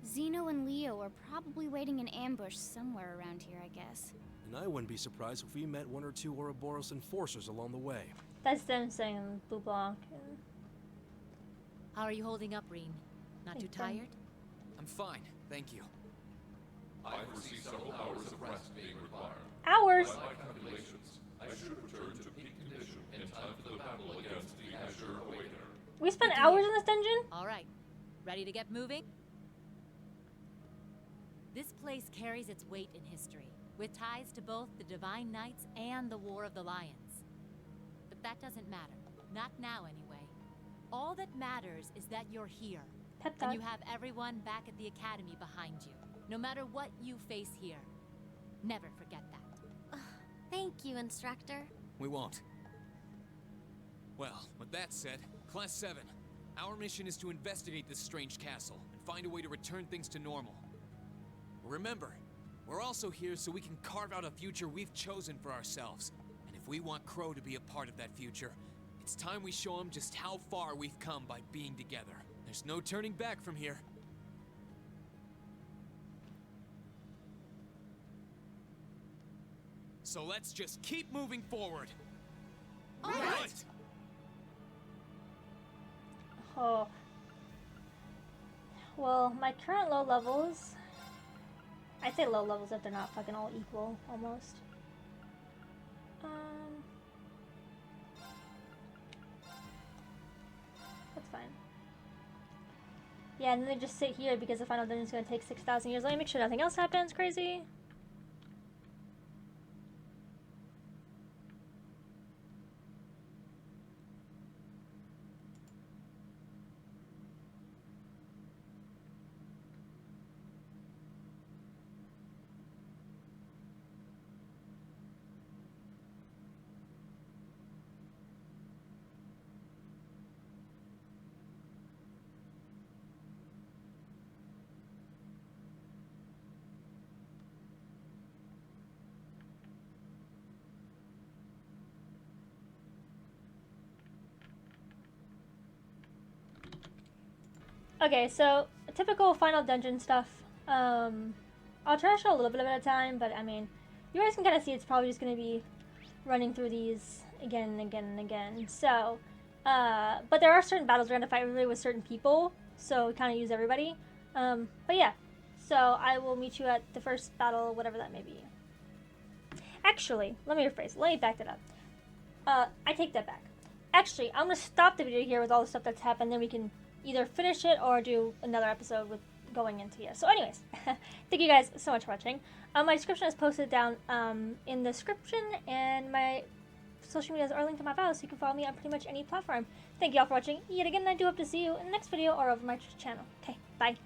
Zeno and Leo are probably waiting in ambush somewhere around here, I guess. And I wouldn't be surprised if we met one or two Ouroboros enforcers along the way. That's them saying Blue Blanc. How are you holding up, Reen? Not too tired? I'm fine, thank you. I foresee several hours of rest being required. Hours? By my calculations, I should return to peak condition in time for the battle against the Azure Awakener. We spent hours in this dungeon? All right. Ready to get moving? This place carries its weight in history, with ties to both the Divine Knights and the War of the Lions. But that doesn't matter. Not now, anyway. All that matters is that you're here. Pep And talk. you have everyone back at the Academy behind you, no matter what you face here. Never forget that. Thank you, Instructor. We won't. Well, with that said, Class 7, our mission is to investigate this strange castle and find a way to return things to normal. Remember, we're also here so we can carve out a future we've chosen for ourselves. And if we want Crow to be a part of that future, it's time we show him just how far we've come by being together. There's no turning back from here. So let's just keep moving forward. All right. Oh. Well, my current low levels... I'd say low levels if they're not fucking all equal, almost. That's fine. Yeah, and then they just sit here because the final dungeon is going to take 6,000 years. Let me make sure nothing else happens crazy. Okay, so typical final dungeon stuff. I'll try to show a little bit of it at a time, but I mean, you guys can kind of see it's probably just going to be running through these again and again and again. So, but there are certain battles we're going to fight really with certain people, so we kind of use everybody. But yeah, so I will meet you at the first battle, whatever that may be. Actually, let me rephrase. Let me back that up. I take that back. Actually, I'm going to stop the video here with all the stuff that's happened, then we can either finish it or do another episode with going into here. So anyways, thank you guys so much for watching. My description is posted down in the description, and my social medias are linked to my bio, so you can follow me on pretty much any platform. Thank you all for watching yet again, and I do hope to see you in the next video or over my channel. Okay, bye.